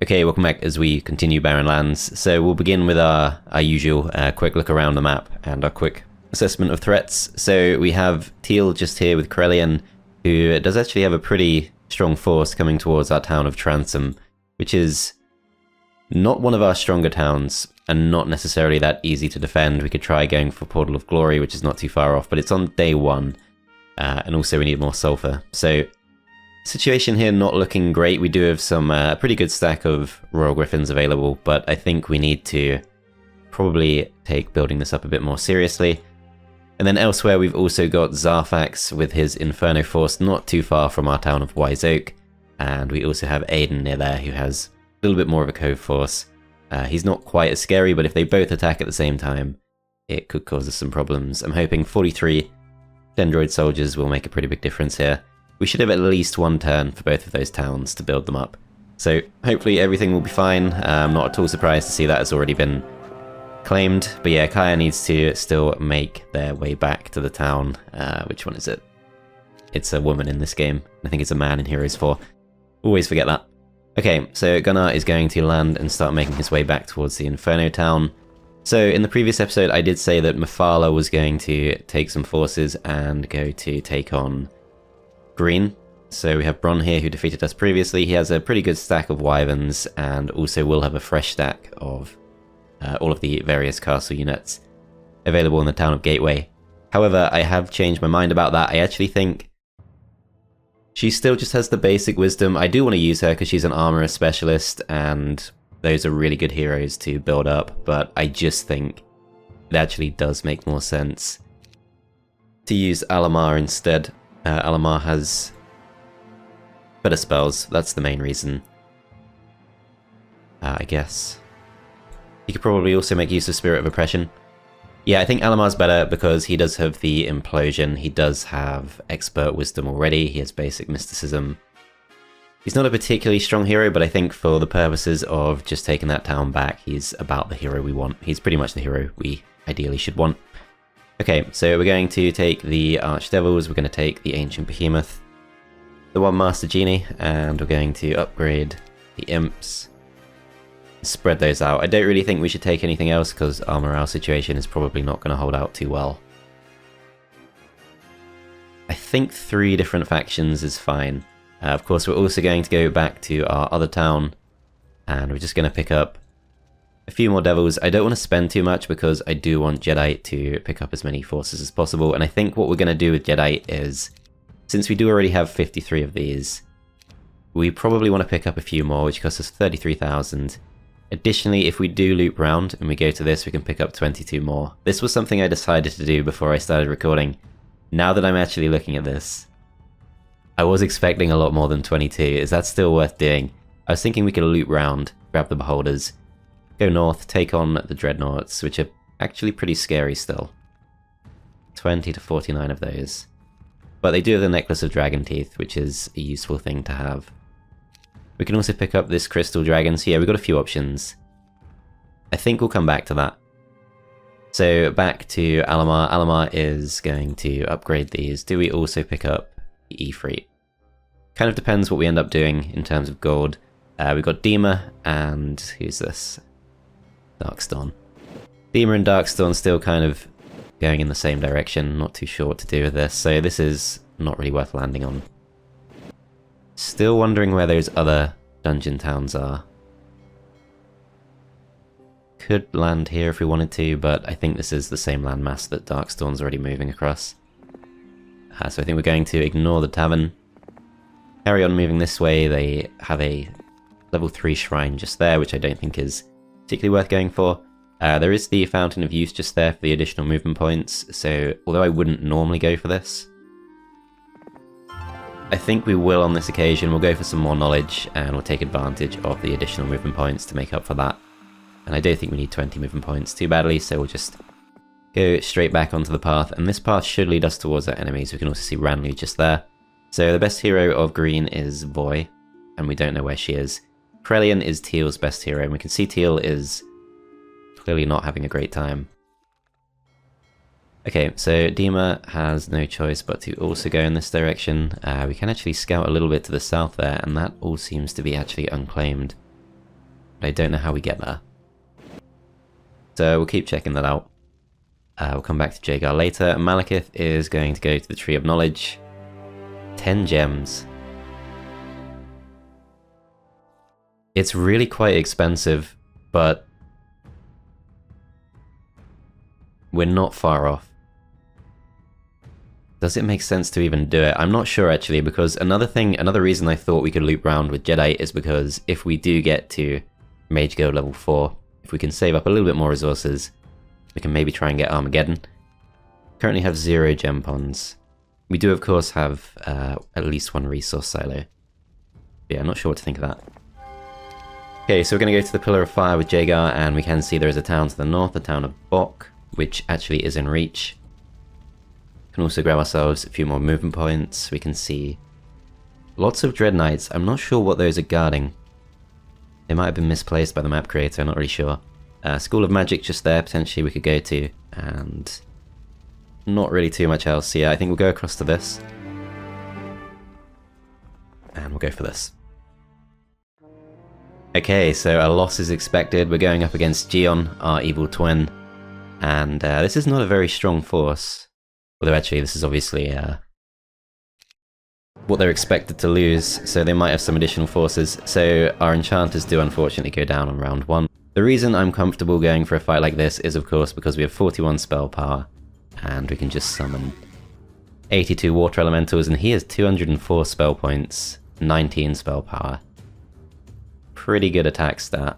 Okay, welcome back as we continue Barren Lands. So we'll begin with our usual quick look around the map and our quick assessment of threats. So we have Teal just here with Corellian, who does actually have a pretty strong force coming towards our town of Transom, which is not one of our stronger towns and not necessarily that easy to defend. We could try going for Portal of Glory, which is not too far off, but it's on day one, and also we need more sulfur. So situation here not looking great. We do have some pretty good stack of Royal Griffins available, but I think we need to probably take building this up a bit more seriously. And then elsewhere we've also got Zarfax with his Inferno Force not too far from our town of Wise Oak, and we also have Aiden near there who has a little bit more of a Cove Force. He's not quite as scary, but if they both attack at the same time, it could cause us some problems. I'm hoping 43 Dendroid soldiers will make a pretty big difference here. We should have at least one turn for both of those towns to build them up. So hopefully everything will be fine. I'm not at all surprised to see that has already been claimed. But yeah, Kaya needs to still make their way back to the town. Which one is it? It's a woman in this game. I think it's a man in Heroes 4. Always forget that. Okay, so Gunnar is going to land and start making his way back towards the Inferno town. So in the previous episode I did say that Mephala was going to take some forces and go to take on Green. So we have Bron here who defeated us previously. He has a pretty good stack of Wyverns and also will have a fresh stack of all of the various castle units available in the town of Gateway. However, I have changed my mind about that. I actually think she still just has the basic wisdom. I do want to use her because she's an armorer specialist and those are really good heroes to build up, but I just think it actually does make more sense to use Alamar instead. Alamar has better spells, that's the main reason. I guess. He could probably also make use of Spirit of Oppression. Yeah, I think Alamar's better because he does have the Implosion, he does have Expert Wisdom already, he has basic Mysticism. He's not a particularly strong hero, but I think for the purposes of just taking that town back, he's about the hero we want. He's pretty much the hero we ideally should want. Okay, so we're going to take the Archdevils, we're going to take the Ancient Behemoth, the One Master Genie, and we're going to upgrade the Imps. Spread those out. I don't really think we should take anything else because our morale situation is probably not going to hold out too well. I think 3 different factions is fine. Of course, we're also going to go back to our other town, and we're just going to pick up a few more devils. I don't want to spend too much because I do want Jedi to pick up as many forces as possible, and I think what we're going to do with Jedi is, since we do already have 53 of these, we probably want to pick up a few more, which costs us 33,000. Additionally, if we do loop round and we go to this, we can pick up 22 more. This was something I decided to do before I started recording. Now that I'm actually looking at this, I was expecting a lot more than 22. Is that still worth doing? I was thinking we could loop round, grab the Beholders, go north, take on the Dreadnoughts, which are actually pretty scary still. 20 to 49 of those. But they do have the Necklace of Dragon Teeth, which is a useful thing to have. We can also pick up this Crystal Dragon, so yeah, we've got a few options. I think we'll come back to that. So back to Alamar. Alamar is going to upgrade these. Do we also pick up the Ifrit? Kind of depends what we end up doing in terms of gold. We've got Dima and who's this? Darkstorm. Dima and Darkstorm still kind of going in the same direction, not too sure what to do with this, so this is not really worth landing on. Still wondering where those other dungeon towns are. Could land here if we wanted to, but I think this is the same landmass that Darkstorm's already moving across. So I think we're going to ignore the tavern. Carry on moving this way. They have a level 3 shrine just there, which I don't think is particularly worth going for. There is the Fountain of Youth just there for the additional movement points, so although I wouldn't normally go for this, I think we will on this occasion. We'll go for some more knowledge and we'll take advantage of the additional movement points to make up for that. And I don't think we need 20 movement points too badly, so we'll just go straight back onto the path, and this path should lead us towards our enemies. We can also see Ranlu just there. So the best hero of green is Voy, and we don't know where she is. Corellian is Teal's best hero, and we can see Teal is clearly not having a great time. Okay, so Dima has no choice but to also go in this direction. We can actually scout a little bit to the south there, and that all seems to be actually unclaimed. but I don't know how we get there. So we'll keep checking that out. We'll come back to Jaegar later. Malekith is going to go to the Tree of Knowledge. 10 gems. It's really quite expensive, but we're not far off. Does it make sense to even do it? I'm not sure actually, because another reason I thought we could loop round with Jedi is because if we do get to Mage Guild level 4, if we can save up a little bit more resources, we can maybe try and get Armageddon. Currently have 0 gem ponds. We do of course have at least 1 resource silo. Yeah, I'm not sure what to think of that. Okay, so we're going to go to the Pillar of Fire with Jaegar, and we can see there is a town to the north, the town of Bok, which actually is in reach. We can also grab ourselves a few more movement points. We can see lots of Dread Knights. I'm not sure what those are guarding. They might have been misplaced by the map creator, I'm not really sure. School of Magic just there, potentially we could go to, and not really too much else. So yeah, I think we'll go across to this. And we'll go for this. Okay, so a loss is expected. We're going up against Geon, our evil twin, and this is not a very strong force. Although actually this is obviously what they're expected to lose, so they might have some additional forces. So our enchanters do unfortunately go down on round 1. The reason I'm comfortable going for a fight like this is of course because we have 41 spell power, and we can just summon 82 water elementals, and he has 204 spell points, 19 spell power. Pretty good attack stat.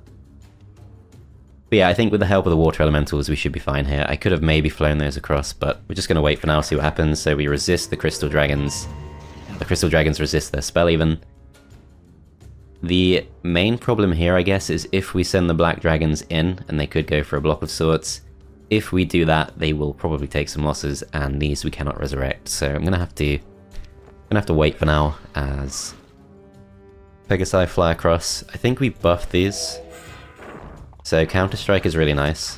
But yeah, I think with the help of the water elementals we should be fine here. I could have maybe flown those across, but we're just going to wait for now, see what happens. So we resist the crystal dragons. The crystal dragons resist their spell even. The main problem here, I guess, is if we send the black dragons in, and they could go for a block of sorts. If we do that, they will probably take some losses, and these we cannot resurrect. So I'm gonna have to wait for now as Pegasi fly across. I think we buffed these, so Counter-Strike is really nice.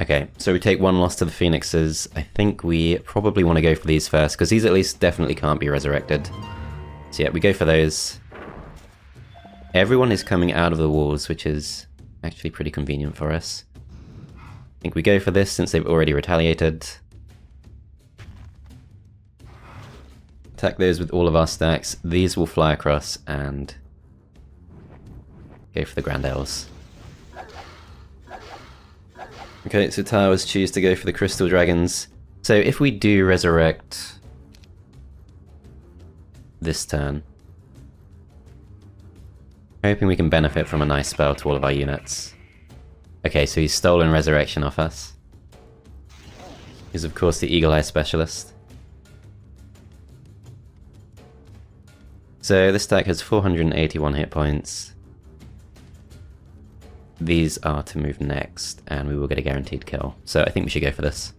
Okay, so we take 1 loss to the Phoenixes. I think we probably want to go for these first, because these at least definitely can't be resurrected. So yeah, we go for those. Everyone is coming out of the walls, which is actually pretty convenient for us. I think we go for this since they've already retaliated. Attack those with all of our stacks. These will fly across and go for the Grand Elves. Okay, so towers choose to go for the Crystal Dragons. So if we do resurrect this turn, hoping we can benefit from a nice spell to all of our units. Okay, so he's stolen Resurrection off us. He's of course the Eagle Eye Specialist. So this stack has 481 hit points. These are to move next, and we will get a guaranteed kill. So I think we should go for this.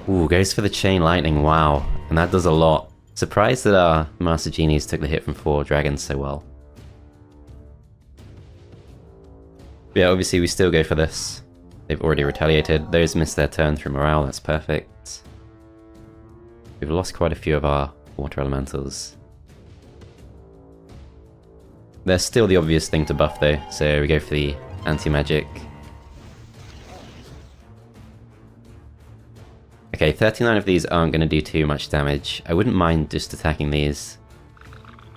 Ooh, goes for the Chain Lightning, wow. And that does a lot. Surprised that our Master Genies took the hit from 4 dragons so well. But yeah, obviously we still go for this. They've already retaliated. Those missed their turn through morale, that's perfect. We've lost quite a few of our water elementals. There's still the obvious thing to buff though, so we go for the anti-magic. Okay, 39 of these aren't going to do too much damage. I wouldn't mind just attacking these.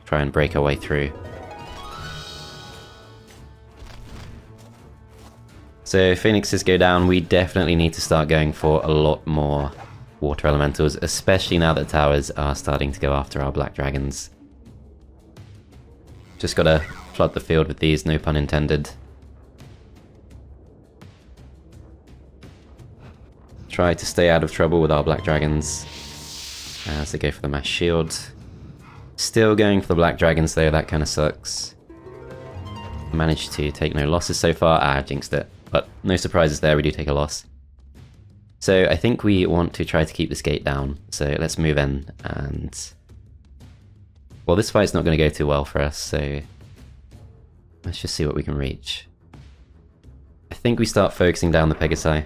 Try and break our way through. So Phoenixes go down, we definitely need to start going for a lot more water elementals, especially now that towers are starting to go after our black dragons. Just gotta flood the field with these, no pun intended. Try to stay out of trouble with our black dragons as they go for the mass shield. Still going for the black dragons though, that kind of sucks. Managed to take no losses so far. Ah, jinxed it. But no surprises there, we do take a loss. So I think we want to try to keep this gate down. So let's move in and... well, this fight's not going to go too well for us, so let's just see what we can reach. I think we start focusing down the Pegasi,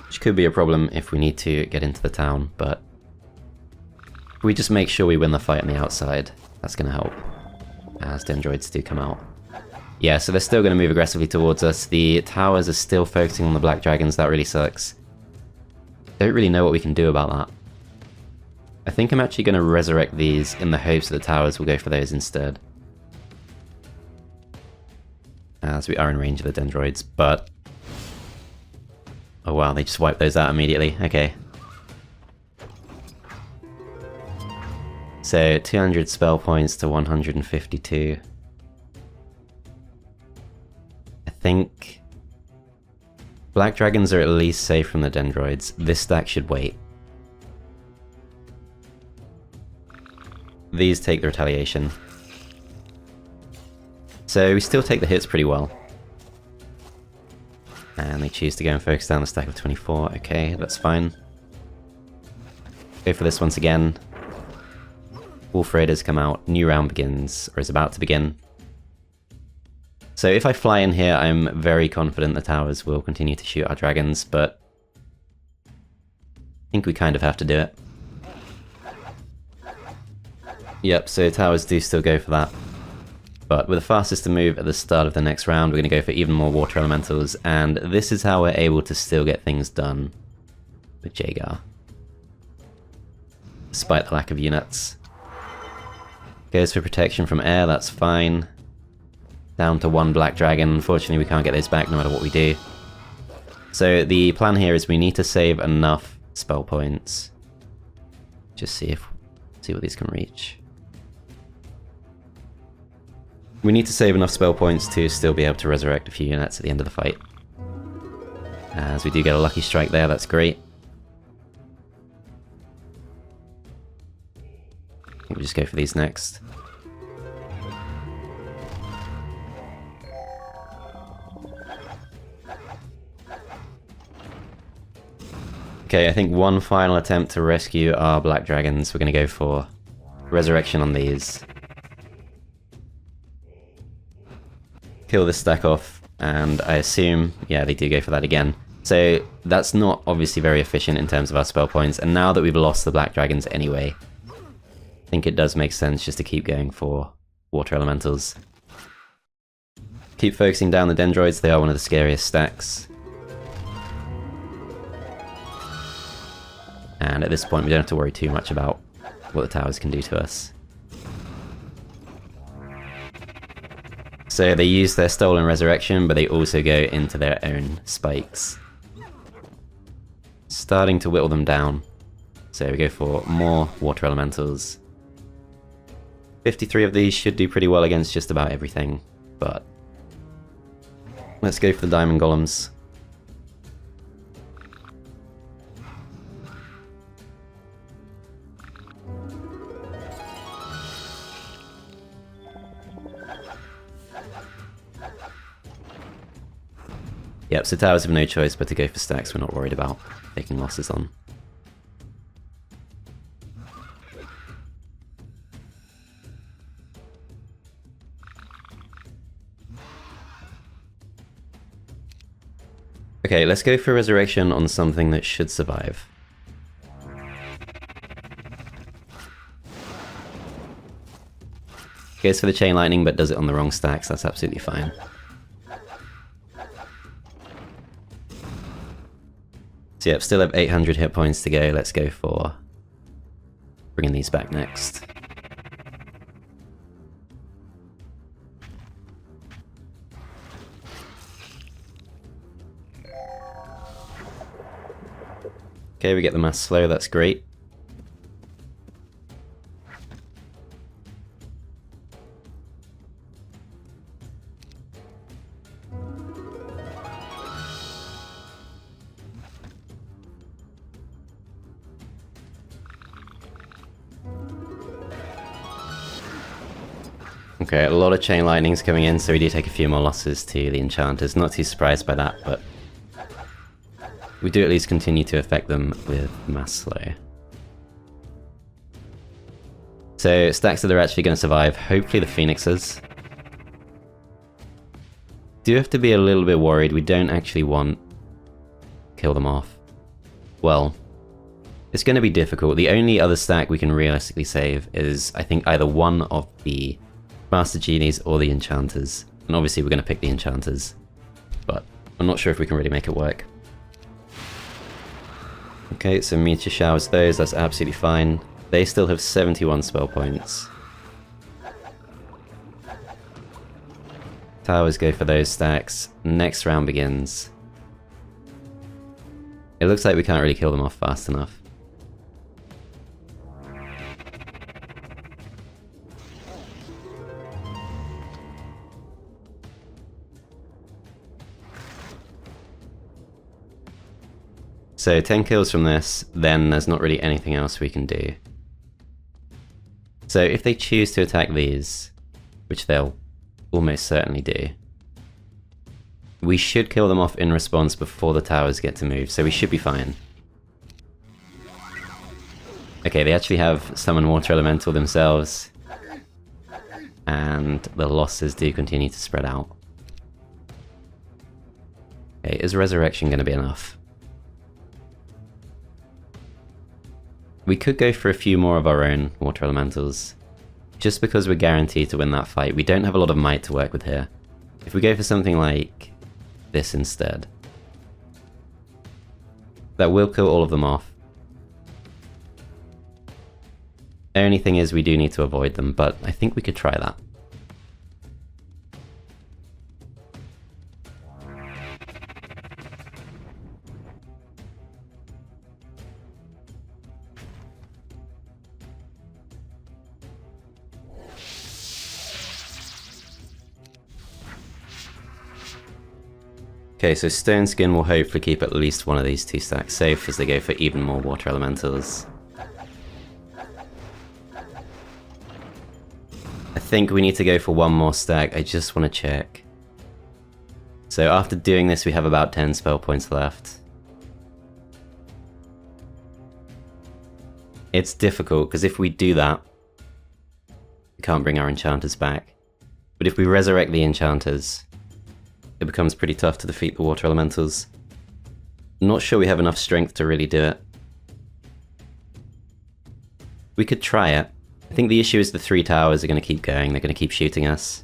which could be a problem if we need to get into the town, but we just make sure we win the fight on the outside. That's going to help. as Dendroids do come out. Yeah, so they're still going to move aggressively towards us. The towers are still focusing on the black dragons. That really sucks. Don't really know what we can do about that. I think I'm actually going to resurrect these in the hopes that the towers will go for those instead, as we are in range of the Dendroids, but... oh wow, they just wiped those out immediately. Okay. So, 200 spell points to 152. I think... black dragons are at least safe from the Dendroids. This stack should wait. These take the retaliation. So we still take the hits pretty well. And they choose to go and focus down the stack of 24. Okay, that's fine. Go for this once again. Wolf Raiders come out. New round begins, or is about to begin. So if I fly in here, I'm very confident the towers will continue to shoot our dragons, but I think we kind of have to do it. Yep, so towers do still go for that. But with a fast system move at the start of the next round, we're going to go for even more water elementals, and this is how we're able to still get things done with Jaegar, despite the lack of units. Goes for protection from air, that's fine. Down to 1 black dragon. Unfortunately, we can't get those back no matter what we do. So the plan here is we need to save enough spell points. Just see what these can reach. We need to save enough spell points to still be able to resurrect a few units at the end of the fight. As we do get a lucky strike there, that's great. I think we'll just go for these next. Okay, I think one final attempt to rescue our black dragons. We're going to go for resurrection on these. Kill this stack off, and I assume, yeah, they do go for that again. So that's not obviously very efficient in terms of our spell points, and now that we've lost the black dragons anyway, I think it does make sense just to keep going for water elementals. Keep focusing down the Dendroids, they are one of the scariest stacks. And at this point we don't have to worry too much about what the towers can do to us. So they use their stolen resurrection, but they also go into their own spikes. Starting to whittle them down. So we go for more water elementals. 53 of these should do pretty well against just about everything, but let's go for the diamond golems. Yep, so towers have no choice but to go for stacks we're not worried about taking losses on. Okay, let's go for resurrection on something that should survive. Goes for the chain lightning but does it on the wrong stacks, that's absolutely fine. So yep, still have 800 hit points to go. Let's go for bringing these back next. Okay, we get the mass slow, that's great. Okay, a lot of chain lightnings coming in, so we do take a few more losses to the enchanters. Not too surprised by that, but we do at least continue to affect them with mass slow. So stacks that are actually going to survive, hopefully the phoenixes. Do have to be a little bit worried, we don't actually want to kill them off. Well, it's going to be difficult. The only other stack we can realistically save is, I think, either one of the Master Genies or the Enchanters. And obviously we're going to pick the Enchanters, but I'm not sure if we can really make it work. Okay, so Meteor Showers those, that's absolutely fine. They still have 71 spell points. Towers go for those stacks. Next round begins. It looks like we can't really kill them off fast enough. So 10 kills from this, then there's not really anything else we can do. So if they choose to attack these, which they'll almost certainly do, we should kill them off in response before the towers get to move, so we should be fine. Okay, they actually have Summon Water Elemental themselves, and the losses do continue to spread out. Okay, is Resurrection going to be enough? We could go for a few more of our own Water Elementals, just because we're guaranteed to win that fight. We don't have a lot of might to work with here. If we go for something like this instead, that will kill all of them off. Only thing is we do need to avoid them, but I think we could try that. Okay, so Stone Skin will hopefully keep at least one of these two stacks safe as they go for even more Water Elementals. I think we need to go for one more stack, I just want to check. So after doing this we have about 10 spell points left. It's difficult, because if we do that, we can't bring our Enchanters back. But if we resurrect the Enchanters, it becomes pretty tough to defeat the Water Elementals. Not sure we have enough strength to really do it. We could try it. I think the issue is the 3 towers are going to keep going, they're going to keep shooting us.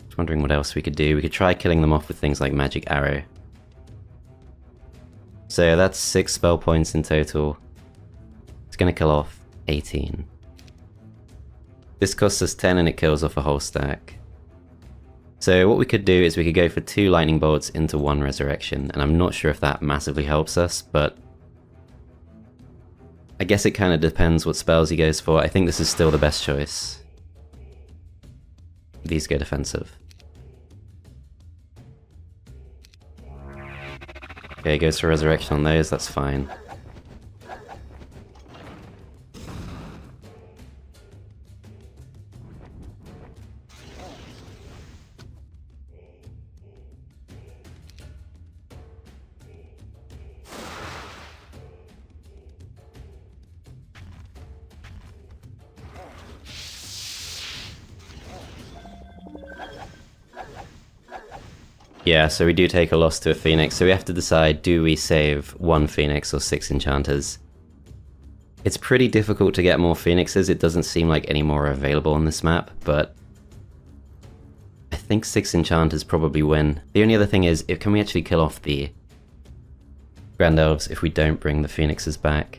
Just wondering what else we could do. We could try killing them off with things like Magic Arrow. So that's 6 spell points in total. It's going to kill off 18. This costs us 10 and it kills off a whole stack. So what we could do is we could go for 2 lightning bolts into 1 resurrection, and I'm not sure if that massively helps us, but I guess it kind of depends what spells he goes for. I think this is still the best choice. These go defensive. Okay, goes for resurrection on those, that's fine. Yeah, so we do take a loss to a Phoenix, so we have to decide, do we save 1 Phoenix or 6 Enchanters? It's pretty difficult to get more Phoenixes, it doesn't seem like any more are available on this map, but I think 6 Enchanters probably win. The only other thing is, can we actually kill off the Grand Elves if we don't bring the Phoenixes back?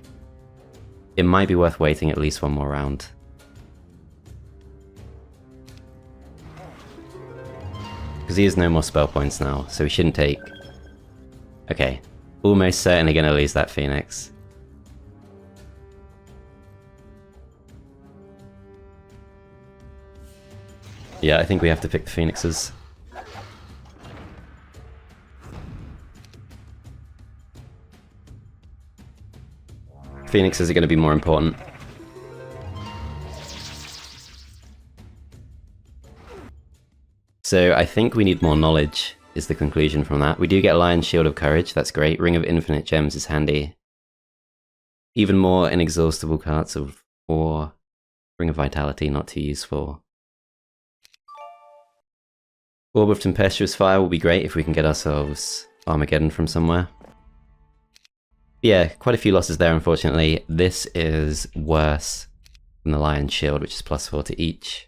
It might be worth waiting at least one more round. Because he has no more spell points now, so we shouldn't take... Okay, almost certainly going to lose that Phoenix. Yeah, I think we have to pick the Phoenixes. Phoenixes are going to be more important. So I think we need more knowledge, is the conclusion from that. We do get Lion's Shield of Courage, that's great. Ring of Infinite Gems is handy. Even more Inexhaustible Cards of War. Ring of Vitality, not too useful. Orb of Tempestuous Fire will be great if we can get ourselves Armageddon from somewhere. Yeah, quite a few losses there, unfortunately. This is worse than the Lion's Shield, which is +4 to each.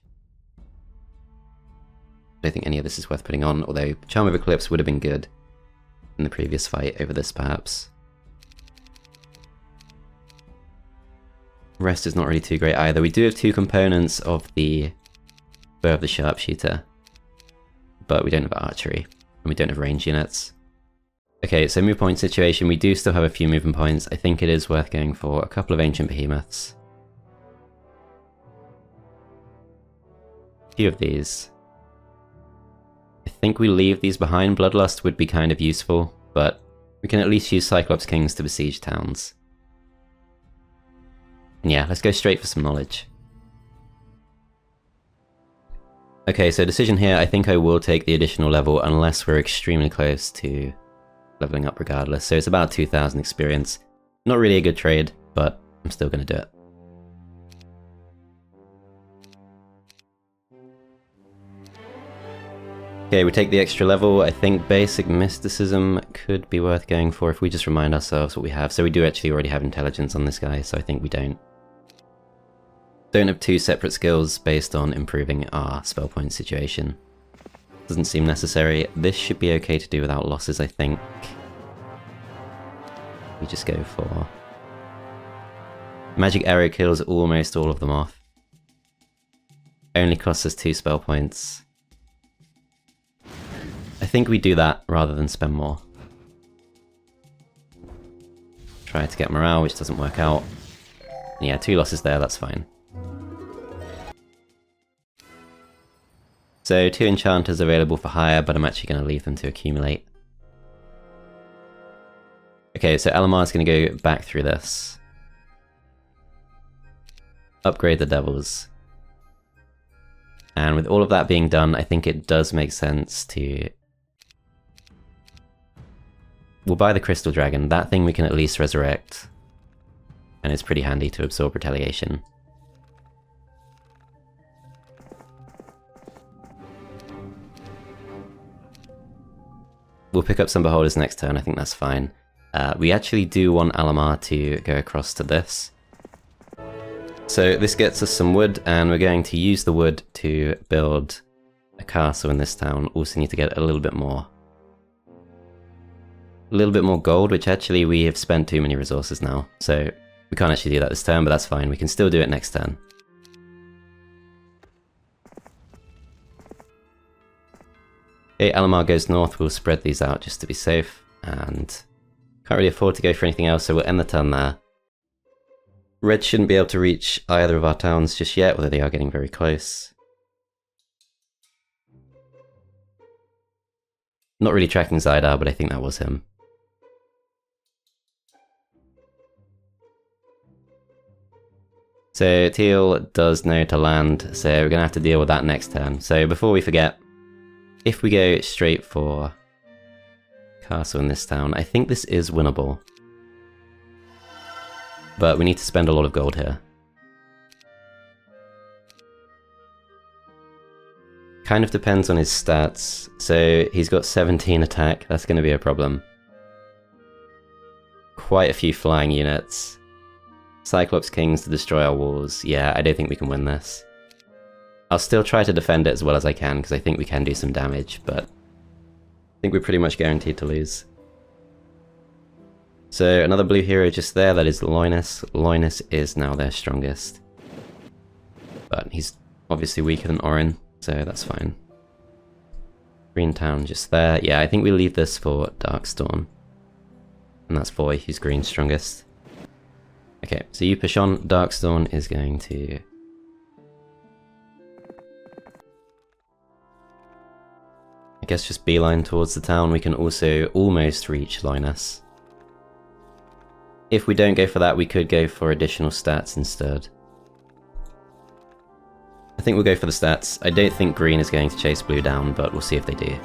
I don't think any of this is worth putting on, although Charm of Eclipse would have been good in the previous fight over this, perhaps. Rest is not really too great either. We do have 2 components of the Bow of the Sharpshooter, but we don't have archery, and we don't have range units. Okay, so move point situation, we do still have a few movement points. I think it is worth going for a couple of Ancient Behemoths. A few of these. I think we leave these behind. Bloodlust would be kind of useful, but we can at least use Cyclops Kings to besiege towns. And yeah, let's go straight for some knowledge. Okay, so decision here, I think I will take the additional level unless we're extremely close to leveling up regardless. So it's about 2,000 experience. Not really a good trade, but I'm still going to do it. Okay, we take the extra level. I think basic mysticism could be worth going for if we just remind ourselves what we have. So we do actually already have intelligence on this guy, so I think we don't have 2 separate skills based on improving our spell point situation. Doesn't seem necessary. This should be okay to do without losses, I think. We just go for... Magic Arrow kills almost all of them off. Only costs us 2 spell points. I think we do that rather than spend more. Try to get morale, which doesn't work out. Yeah, 2 losses there, that's fine. So 2 enchanters available for hire, but I'm actually going to leave them to accumulate. Okay, so Elamar's going to go back through this. Upgrade the devils. And with all of that being done, I think it does make sense to... We'll buy the Crystal Dragon. That thing we can at least resurrect. And it's pretty handy to absorb retaliation. We'll pick up some Beholders next turn, I think that's fine. We actually do want Alamar to go across to this. So this gets us some wood, and we're going to use the wood to build a castle in this town. Also need to get a little bit more gold, which actually we have spent too many resources now. So we can't actually do that this turn, but that's fine. We can still do it next turn. Okay, Alamar goes north, we'll spread these out just to be safe, and can't really afford to go for anything else, so we'll end the turn there. Red shouldn't be able to reach either of our towns just yet, although they are getting very close. Not really tracking Zydar, but I think that was him. So Teal does know to land, so we're going to have to deal with that next turn. So before we forget, if we go straight for castle in this town, I think this is winnable. But we need to spend a lot of gold here. Kind of depends on his stats. So he's got 17 attack, that's going to be a problem. Quite a few flying units. Cyclops Kings to destroy our walls. Yeah, I don't think we can win this. I'll still try to defend it as well as I can, because I think we can do some damage, but I think we're pretty much guaranteed to lose. So another blue hero just there, that is Loinus. Loinus is now their strongest. But he's obviously weaker than Orin, so that's fine. Green town just there. Yeah, I think we leave this for Darkstorm. And that's Voy, who's green's strongest. Okay, so you push on. Darkstorm is going to... I guess just beeline towards the town. We can also almost reach Loinus. If we don't go for that, we could go for additional stats instead. I think we'll go for the stats. I don't think green is going to chase blue down, but we'll see if they do.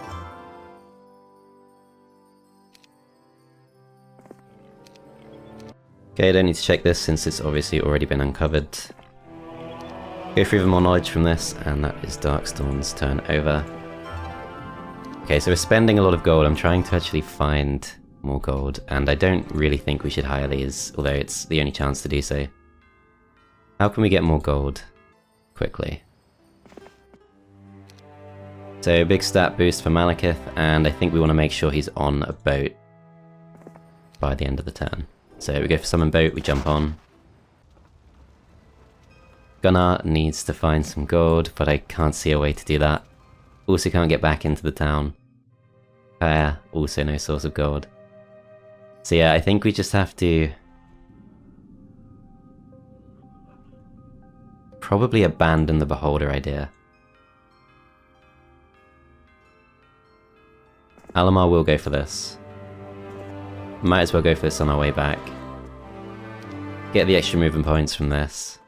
Okay, I don't need to check this since it's obviously already been uncovered. Go for even more knowledge from this, and that is Darkstorm's turn over. Okay, so we're spending a lot of gold. I'm trying to actually find more gold, and I don't really think we should hire these, although it's the only chance to do so. How can we get more gold quickly? So big stat boost for Malekith, and I think we want to make sure he's on a boat by the end of the turn. So we go for summon boat, we jump on. Gunnar needs to find some gold, but I can't see a way to do that. Also can't get back into the town. Also no source of gold. So yeah, I think we just have to probably abandon the Beholder idea. Alamar will go for this. Might as well go for this on our way back. Get the extra movement points from this.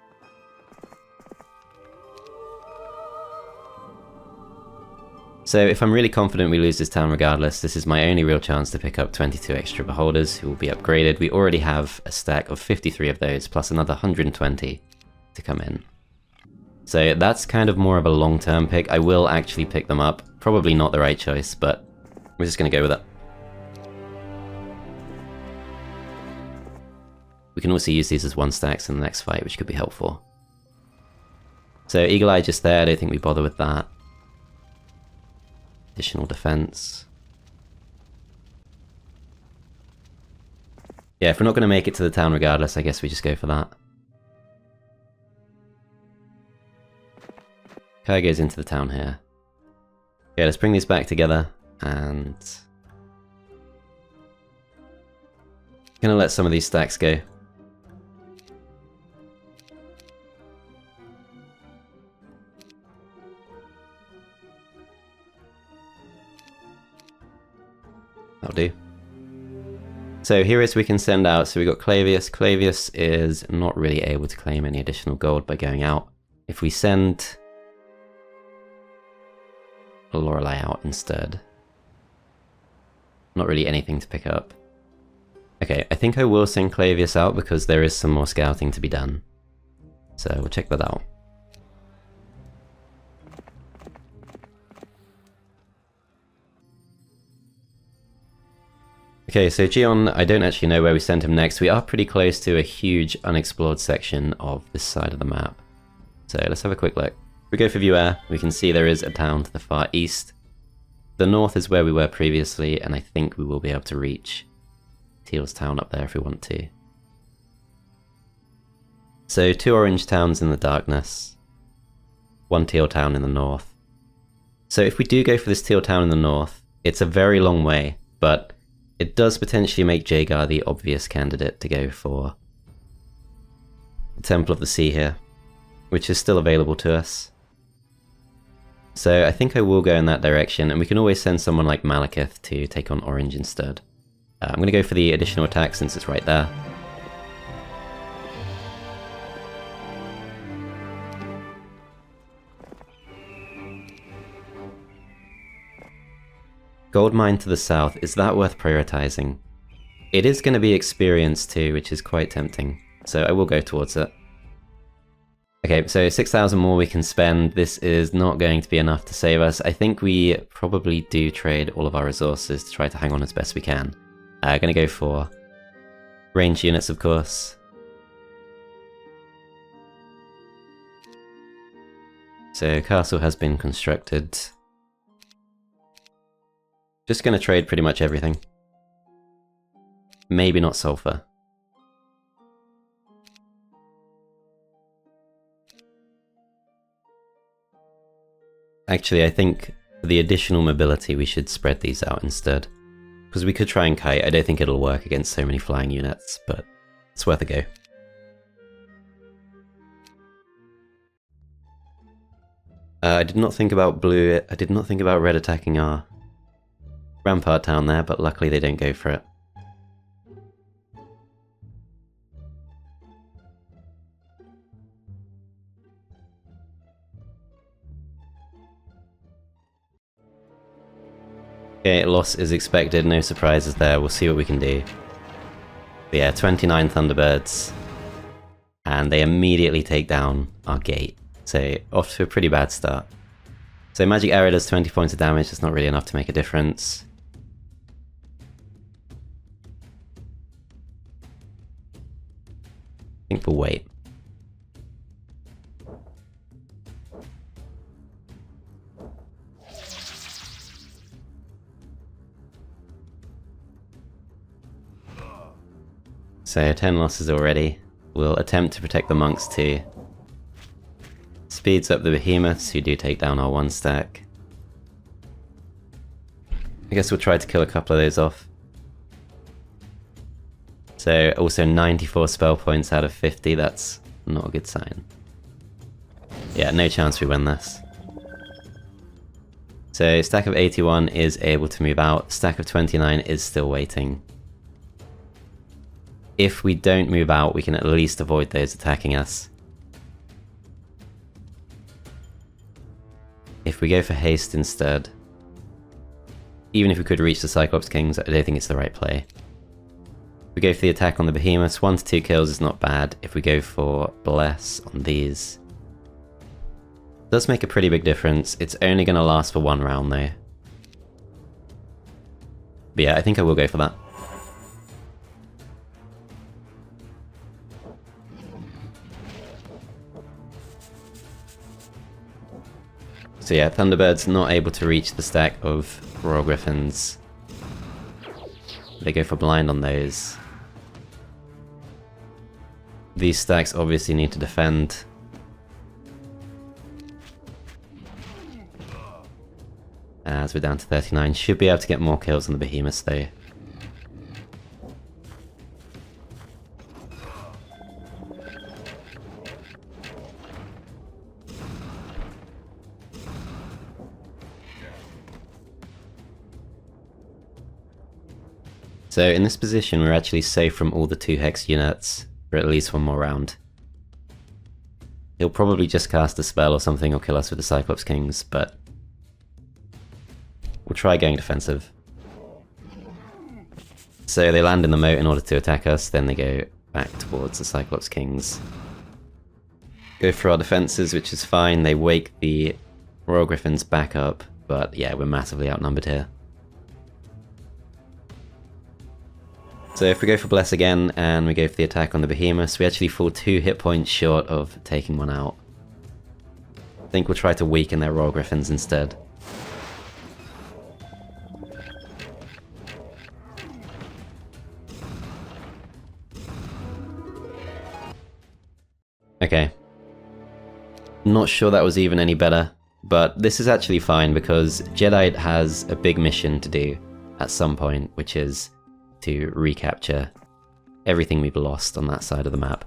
So if I'm really confident we lose this town regardless, this is my only real chance to pick up 22 extra Beholders who will be upgraded. We already have a stack of 53 of those, plus another 120 to come in. So that's kind of more of a long-term pick. I will actually pick them up. Probably not the right choice, but we're just going to go with it. We can also use these as 1-stacks in the next fight, which could be helpful. So Eagle Eye just there, I don't think we bother with that. Additional defense. Yeah, if we're not going to make it to the town regardless, I guess we just go for that. Kai goes into the town here. Okay, let's bring these back together, and gonna let some of these stacks go. That'll do. So heroes we can send out. So we got Clavius. Clavius is not really able to claim any additional gold by going out. If we send Lorelei out instead, not really anything to pick up. Okay, I think I will send Clavius out because there is some more scouting to be done. So we'll check that out. Okay, so Geon, I don't actually know where we send him next. We are pretty close to a huge unexplored section of this side of the map. So let's have a quick look. If we go for View Air, we can see there is a town to the far east. The north is where we were previously, and I think we will be able to reach Teal's town up there if we want to. So 2 orange towns in the darkness, 1 Teal town in the north. So if we do go for this Teal town in the north, it's a very long way, but it does potentially make Jaegar the obvious candidate to go for the Temple of the Sea here, which is still available to us. So I think I will go in that direction, and we can always send someone like Malekith to take on orange instead. I'm going to go for the additional attack since it's right there. Gold mine to the south, is that worth prioritizing? It is going to be experience too, which is quite tempting, so I will go towards it. Okay, so 6,000 more we can spend. This is not going to be enough to save us. I think we probably do trade all of our resources to try to hang on as best we can. Gonna go for range units, of course. So castle has been constructed. Just gonna trade pretty much everything. Maybe not sulfur. Actually, I think for the additional mobility we should spread these out instead. Because we could try and kite. I don't think it'll work against so many flying units, but it's worth a go. I did not think about blue. I did not think about red attacking our rampart town there, but luckily they don't go for it. Okay, loss is expected, no surprises there, we'll see what we can do. But yeah, 29 Thunderbirds, and they immediately take down our gate, so off to a pretty bad start. So magic arrow does 20 points of damage, that's not really enough to make a difference. think we'll wait. So 10 losses already. We'll attempt to protect the monks too. Speeds up the behemoths who do take down our 1 stack. I guess we'll try to kill a couple of those off. So also 94 spell points out of 50, that's not a good sign. Yeah, no chance we win this. So stack of 81 is able to move out, stack of 29 is still waiting. If we don't move out, we can at least avoid those attacking us. If we go for haste instead, even if we could reach the Cyclops Kings, I don't think it's the right play. If we go for the attack on the behemoths, 1 to 2 kills is not bad. If we go for bless on these, it does make a pretty big difference. It's only going to last for 1 round though. But yeah, I think I will go for that. So yeah, Thunderbird's not able to reach the stack of Royal Griffins. They go for blind on those. These stacks obviously need to defend. As we're down to 39, should be able to get more kills on the behemoths though. So in this position we're actually safe from all the 2 hex units for at least 1 more round. He'll probably just cast a spell or something or kill us with the Cyclops Kings, but we'll try going defensive. So they land in the moat in order to attack us, then they go back towards the Cyclops Kings. Go for our defenses, which is fine. They wake the Royal Griffins back up, but yeah, we're massively outnumbered here. So if we go for Bless again, and we go for the attack on the Behemoths, we actually fall 2 hit points short of taking one out. I think we'll try to weaken their Royal Griffins instead. Okay. Not sure that was even any better, but this is actually fine because Jedi has a big mission to do at some point, which is to recapture everything we've lost on that side of the map.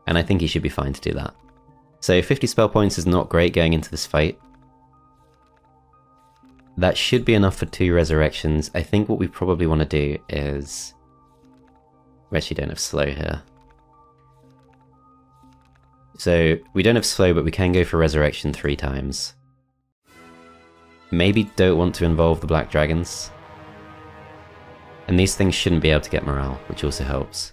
And I think he should be fine to do that. So 50 spell points is not great going into this fight. That should be enough for 2 resurrections. I think what we probably want to do is... we actually don't have slow here. So we don't have slow, but we can go for resurrection 3 times. Maybe don't want to involve the black dragons. And these things shouldn't be able to get morale, which also helps.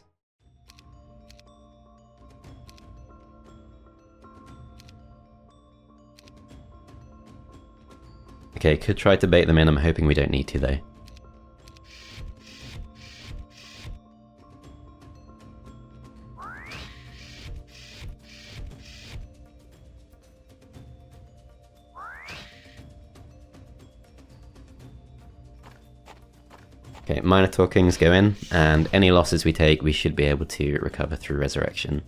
Okay, could try to bait them in, I'm hoping we don't need to though. Okay, Minotaur Kings go in, and any losses we take we should be able to recover through resurrection.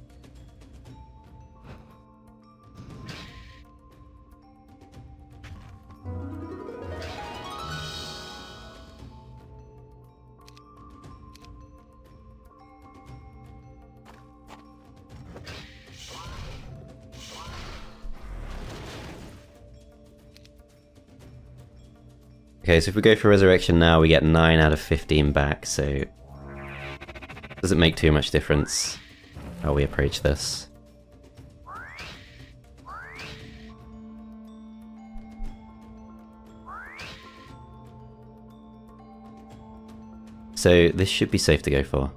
Okay, so if we go for resurrection now, we get 9 out of 15 back, so doesn't make too much difference how we approach this. So this should be safe to go for.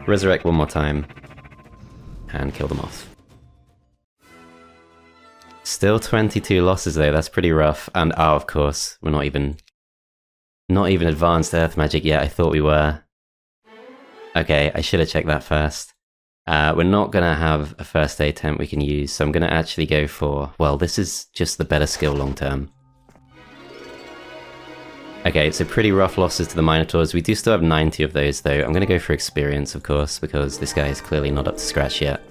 Resurrect one more time. And kill them off. Still 22 losses though, that's pretty rough. And of course, we're not even Not even advanced earth magic yet, I thought we were. Okay, I should have checked that first. We're not going to have a first aid tent we can use, so I'm going to actually go for... Well, this is just the better skill long term. Okay, so pretty rough losses to the Minotaurs. We do still have 90 of those though. I'm going to go for experience, of course, because this guy is clearly not up to scratch yet.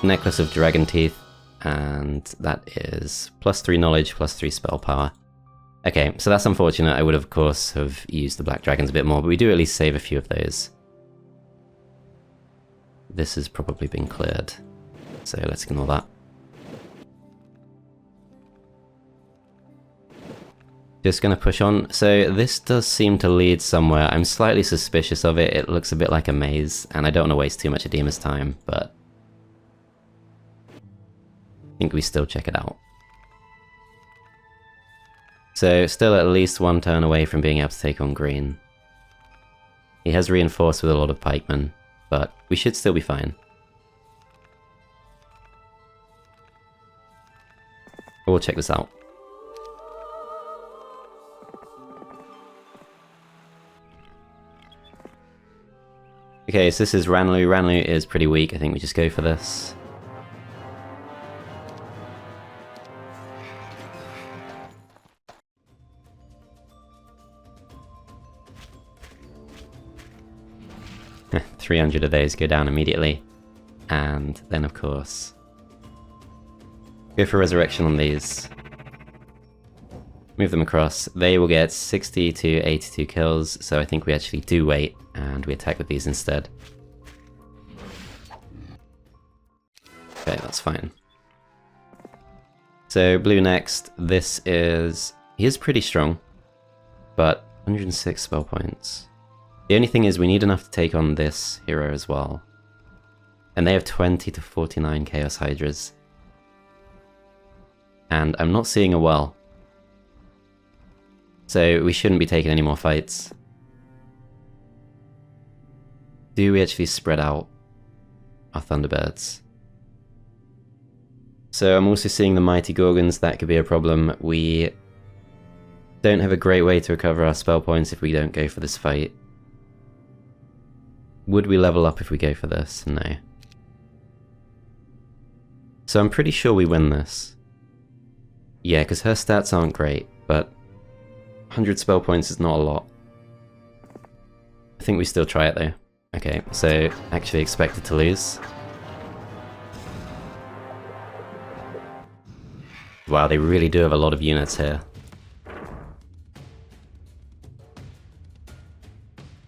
Necklace of Dragon Teeth, and that is +3 knowledge, +3 spell power. Okay, so that's unfortunate. I would of course have used the Black Dragons a bit more, but we do at least save a few of those. This has probably been cleared, so let's ignore that. Just gonna push on. So this does seem to lead somewhere. I'm slightly suspicious of it. It looks a bit like a maze, and I don't want to waste too much of Dima's time, but I think we still check it out. So still at least one turn away from being able to take on green. He has reinforced with a lot of pikemen, but we should still be fine. We'll check this out. Okay, so this is Ranlu. Ranlu is pretty weak. I think we just go for this. Heh, 300 of those go down immediately. And then, of course, go for resurrection on these. Move them across. They will get 60 to 82 kills, so I think we actually do wait, and we attack with these instead. Okay, that's fine. So, blue next. This is... He is pretty strong, but 106 spell points. The only thing is we need enough to take on this hero as well. And they have 20 to 49 Chaos Hydras. And I'm not seeing a well. So we shouldn't be taking any more fights. Do we actually spread out our Thunderbirds? So I'm also seeing the Mighty Gorgons. That could be a problem. We don't have a great way to recover our spell points if we don't go for this fight. Would we level up if we go for this? No. So I'm pretty sure we win this. Yeah, because her stats aren't great, but 100 spell points is not a lot. I think we still try it though. Okay, so actually expected to lose. Wow, they really do have a lot of units here.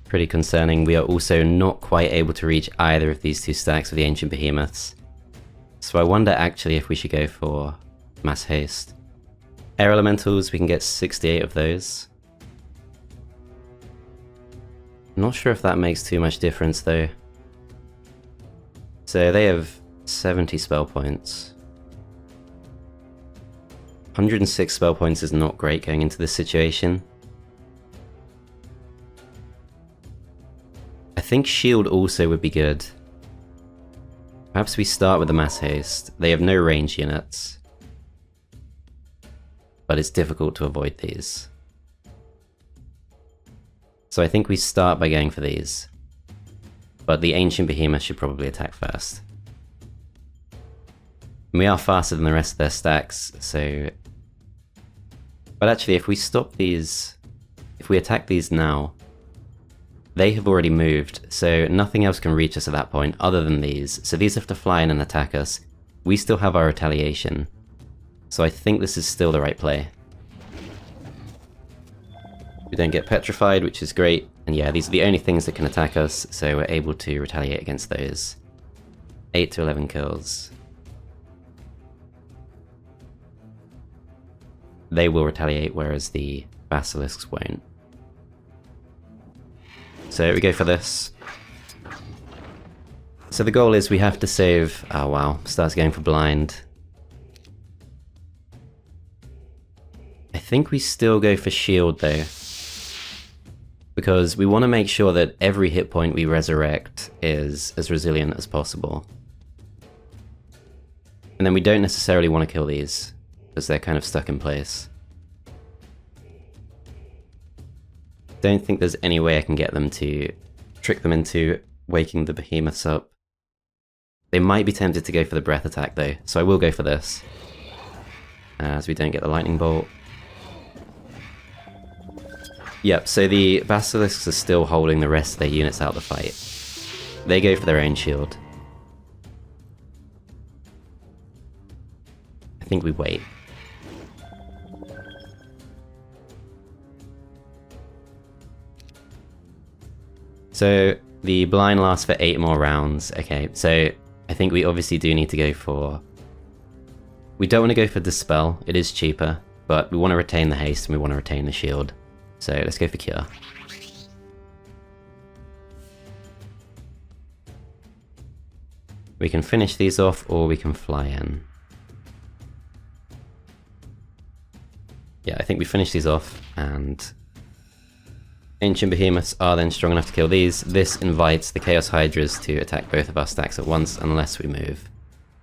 Pretty concerning. We are also not quite able to reach either of these two stacks of the Ancient Behemoths. So I wonder actually if we should go for Mass Haste. Air Elementals, we can get 68 of those. Not sure if that makes too much difference though. So they have 70 spell points. 106 spell points is not great going into this situation. I think Shield also would be good. Perhaps we start with the Mass Haste. They have no range units, but it's difficult to avoid these. So I think we start by going for these. But the Ancient Behemoth should probably attack first. And we are faster than the rest of their stacks, so... But actually, if we stop these... If we attack these now, they have already moved, so nothing else can reach us at that point other than these. So these have to fly in and attack us. We still have our retaliation. So I think this is still the right play. We don't get petrified, which is great. And yeah, these are the only things that can attack us, so we're able to retaliate against those. 8 to 11 kills. They will retaliate, whereas the basilisks won't. So we go for this. So the goal is we have to save... Oh wow, starts going for blind. I think we still go for shield though, because we want to make sure that every hit point we resurrect is as resilient as possible. And then we don't necessarily want to kill these, because they're kind of stuck in place. Don't think there's any way I can get them to trick them into waking the behemoths up. They might be tempted to go for the breath attack though, so I will go for this. As we don't get the lightning bolt. Yep, so the basilisks are still holding the rest of their units out of the fight. They go for their own shield. I think we wait. So the blind lasts for 8 more rounds. Okay, so I think we obviously do need to go for... We don't want to go for Dispel, it is cheaper, but we want to retain the haste and we want to retain the shield. So let's go for Cure. We can finish these off or we can fly in. Yeah, I think we finish these off and Ancient Behemoths are then strong enough to kill these. This invites the Chaos Hydras to attack both of our stacks at once unless we move.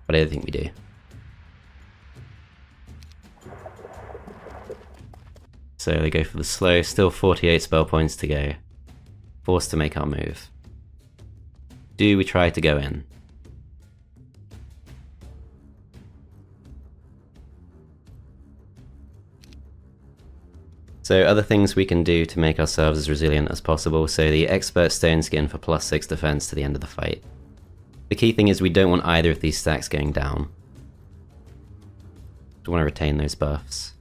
But I don't think we do. So they go for the slow, still 48 spell points to go. Forced to make our move. Do we try to go in? So other things we can do to make ourselves as resilient as possible, so the Expert Stone Skin for +6 defense to the end of the fight. The key thing is we don't want either of these stacks going down. We want to retain those buffs.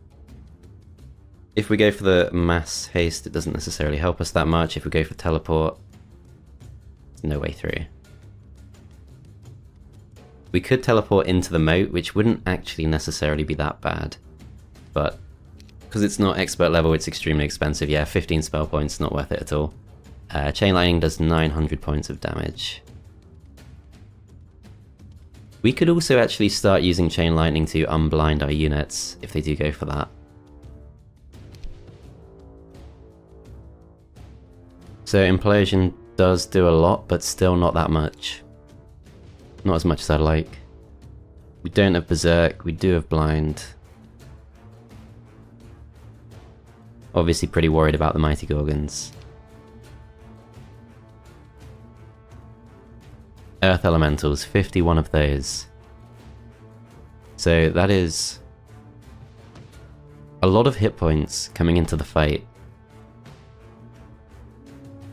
If we go for the mass haste, it doesn't necessarily help us that much. If we go for teleport, there's no way through. We could teleport into the moat, which wouldn't actually necessarily be that bad, but because it's not expert level, it's extremely expensive. Yeah, 15 spell points, not worth it at all. Chain Lightning does 900 points of damage. We could also actually start using Chain Lightning to unblind our units, if they do go for that. So Implosion does do a lot, but still not that much. Not as much as I'd like. We don't have Berserk, we do have Blind. Obviously pretty worried about the Mighty Gorgons. Earth Elementals, 51 of those. So that is a lot of hit points coming into the fight.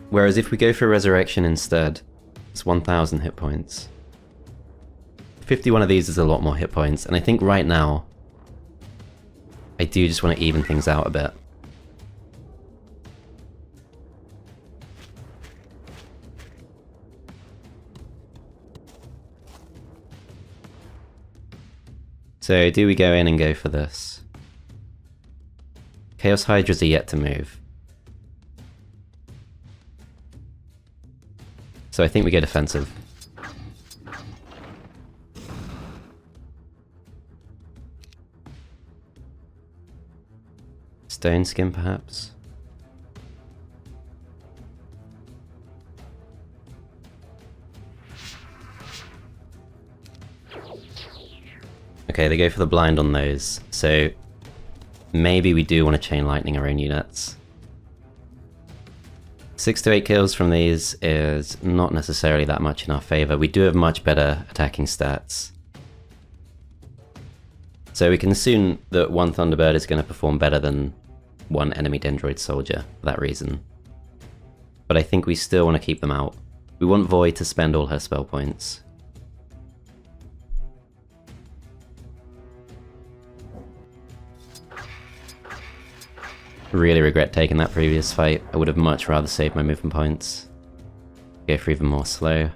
Whereas if we go for Resurrection instead, it's 1000 hit points. 51 of these is a lot more hit points, and I think right now, I do just want to even things out a bit. So do we go in and go for this? Chaos Hydras are yet to move. So I think we go defensive. Stone Skin perhaps? Okay, they go for the blind on those, so maybe we do want to Chain Lightning our own units. 6 to 8 kills from these is not necessarily that much in our favor. We do have much better attacking stats. So we can assume that one Thunderbird is going to perform better than one enemy Dendroid soldier for that reason. But I think we still want to keep them out. We want Void to spend all her spell points. Really regret taking that previous fight. I would have much rather saved my movement points. Go for even more slow.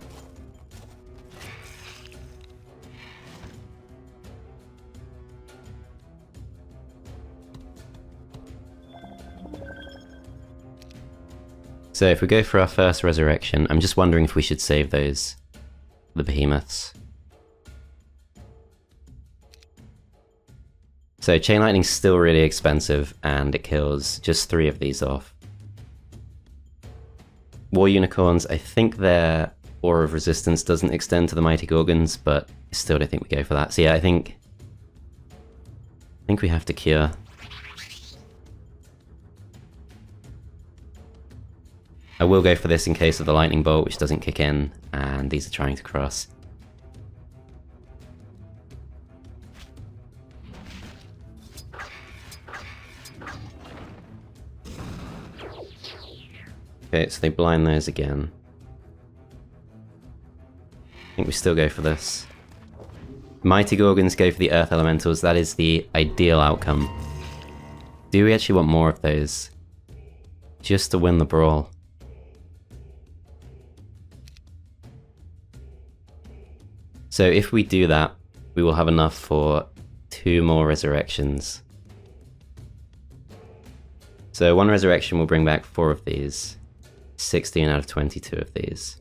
So if we go for our first resurrection, I'm just wondering if we should save those, the behemoths. So Chain Lightning's still really expensive, and it kills just 3 of these off. War Unicorns, I think their Aura of Resistance doesn't extend to the Mighty Gorgons, but I still don't think we go for that. So yeah, I think we have to Cure. I will go for this in case of the lightning bolt, which doesn't kick in, and these are trying to cross. Okay, so they blind those again. I think we still go for this. Mighty Gorgons go for the Earth Elementals. That is the ideal outcome. Do we actually want more of those? Just to win the brawl. So if we do that, we will have enough for 2 more resurrections. So 1 resurrection will bring back 4 of these. 16 out of 22 of these.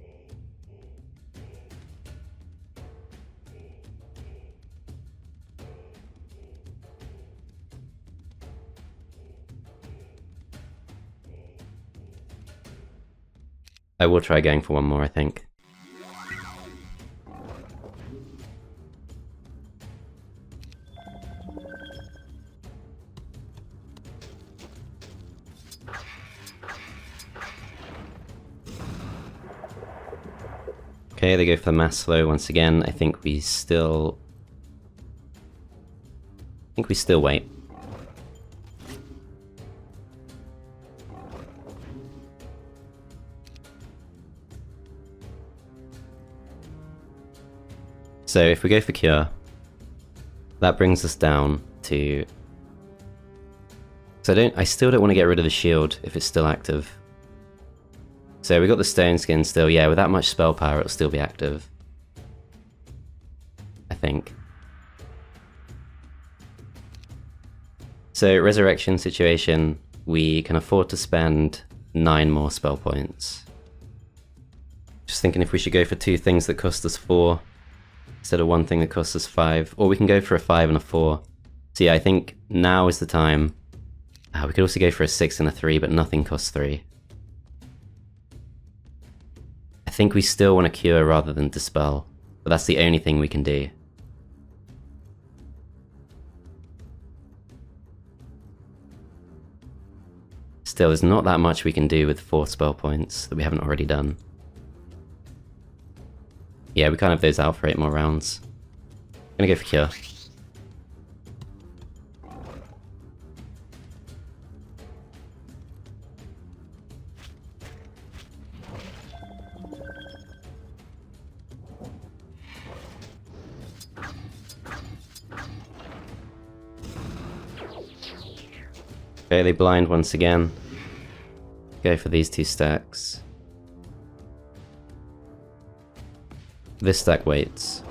I will try going for 1 more, I think. Okay, they go for the mass flow once again. I think we still wait. So if we go for Cure, that brings us down to... So I still don't want to get rid of the shield if it's still active. So we got the stone skin still, yeah, with that much spell power it'll still be active. I think. So resurrection situation, we can afford to spend 9 more spell points. Just thinking if we should go for 2 things that cost us 4, instead of 1 thing that costs us 5, or we can go for a 5 and a 4. So yeah, I think now is the time. We could also go for a 6 and a 3, but nothing costs 3. I think we still want to cure rather than dispel, but that's the only thing we can do. Still, there's not that much we can do with 4 spell points that we haven't already done. Yeah, we can't have those out for 8 more rounds. I'm gonna go for cure. Okay, they blind once again. Go for these 2 stacks. This stack waits.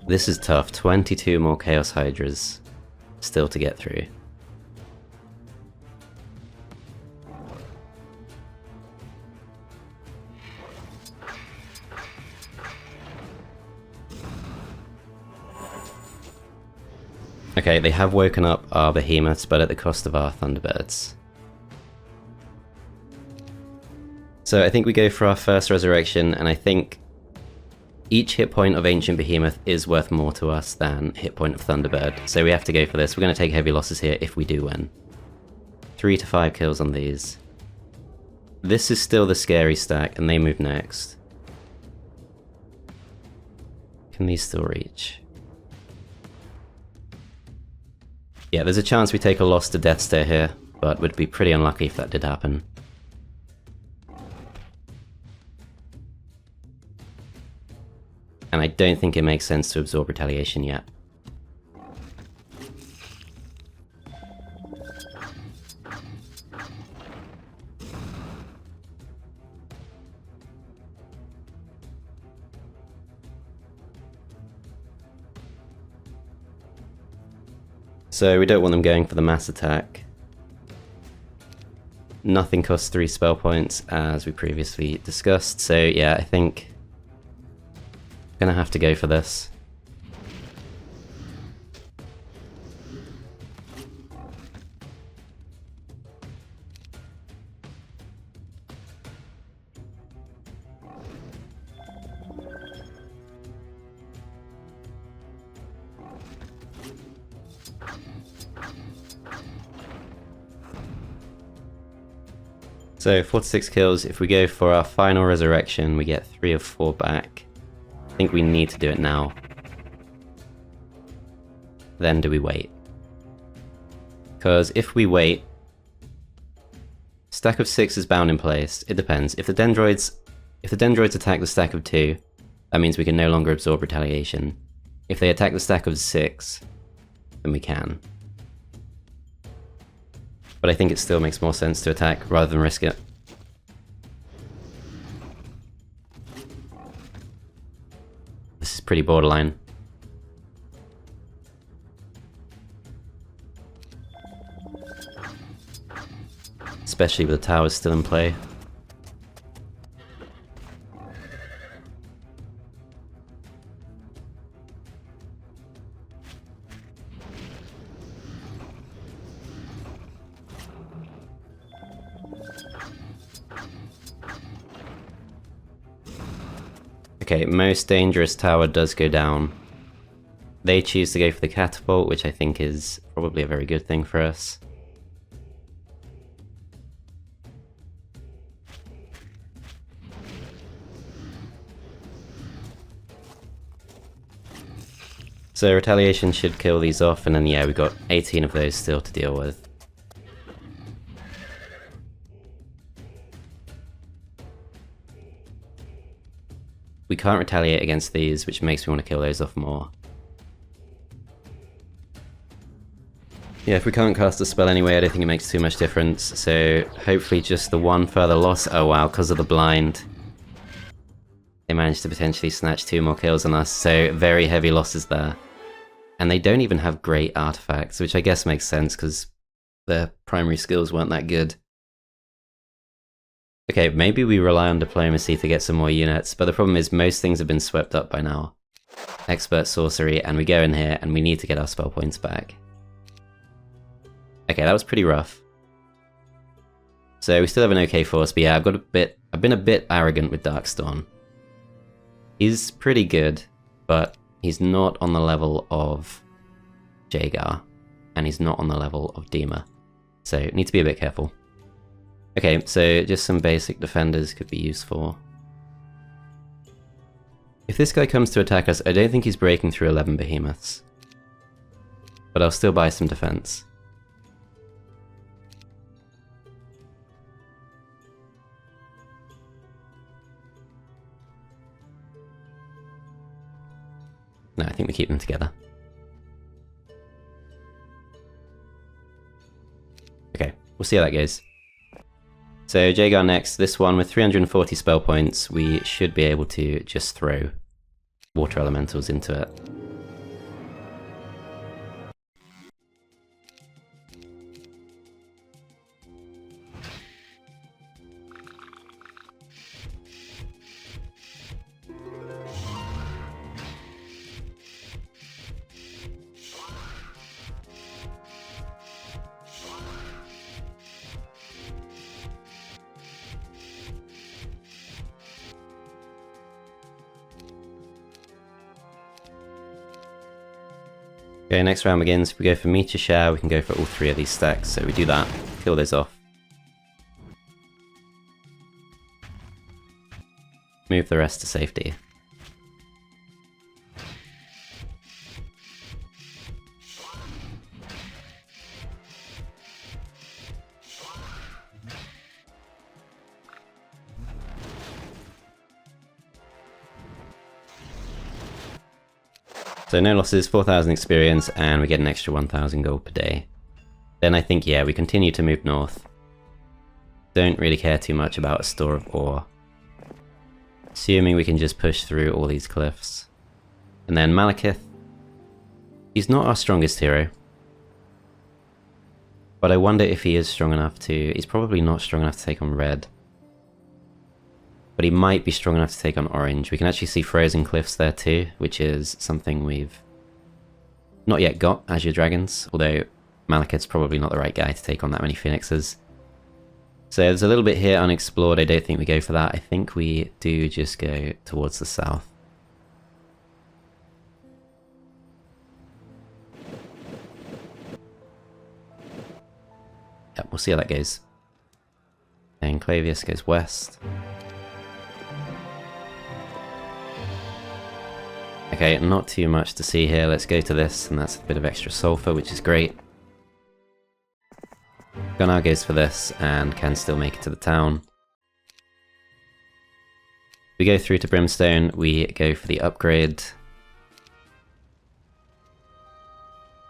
This is tough. 22 more Chaos Hydras still to get through. Okay, they have woken up our behemoths, but at the cost of our thunderbirds. So I think we go for our first resurrection, and I think each hit point of Ancient Behemoth is worth more to us than hit point of Thunderbird, so we have to go for this. We're going to take heavy losses here if we do win. 3 to 5 kills on these. This is still the scary stack, and they move next. Can these still reach? Yeah, there's a chance we take a loss to Death Stare here, but would be pretty unlucky if that did happen. And I don't think it makes sense to absorb Retaliation yet. So we don't want them going for the mass attack. Nothing costs 3 spell points, as we previously discussed, so yeah, I think I'm gonna have to go for this. So 4 to 6 kills. If we go for our final resurrection, we get 3 of 4 back. I think we need to do it now. Then do we wait? Because if we wait, stack of 6 is bound in place. It depends. If the dendroids attack the stack of 2, that means we can no longer absorb retaliation. If they attack the stack of 6, then we can. But I think it still makes more sense to attack rather than risk it. This is pretty borderline. Especially with the towers still in play. Okay, most dangerous tower does go down. They choose to go for the catapult, which I think is probably a very good thing for us. So retaliation should kill these off, and then yeah, we've got 18 of those still to deal with. We can't retaliate against these, which makes me want to kill those off more. Yeah, if we can't cast a spell anyway, I don't think it makes too much difference, so hopefully just the one further loss. Oh wow, because of the blind. They managed to potentially snatch 2 more kills on us, so very heavy losses there. And they don't even have great artifacts, which I guess makes sense because their primary skills weren't that good. Okay, maybe we rely on diplomacy to get some more units, but the problem is most things have been swept up by now. Expert sorcery, and we go in here and we need to get our spell points back. Okay, that was pretty rough. So we still have an okay force, but yeah, I've been a bit arrogant with Darkstorm. He's pretty good, but he's not on the level of Jaegar, and he's not on the level of Dima. So need to be a bit careful. Okay, so just some basic defenders could be useful. If this guy comes to attack us, I don't think he's breaking through 11 behemoths. But I'll still buy some defense. No, I think we keep them together. Okay, we'll see how that goes. So Jaegar next, this one with 340 spell points, we should be able to just throw water elementals into it. Okay, next round begins. If we go for Meteor Shower, we can go for all 3 of these stacks, so we do that, kill those off. Move the rest to safety. So no losses, 4,000 experience, and we get an extra 1,000 gold per day. Then I think, yeah, we continue to move north. Don't really care too much about a store of ore. Assuming we can just push through all these cliffs. And then Malekith. He's not our strongest hero. But I wonder if he is strong enough to... He's probably not strong enough to take on red. But he might be strong enough to take on orange. We can actually see frozen cliffs there too, which is something we've not yet got, Azure Dragons, although Malekith's probably not the right guy to take on that many phoenixes. So there's a little bit here unexplored. I don't think we go for that. I think we do just go towards the south. we'll see how that goes. And Clavius goes west. Okay, not too much to see here. Let's go to this, and that's a bit of extra sulfur, which is great. Gunnar goes for this, and can still make it to the town. We go through to Brimstone, we go for the upgrade.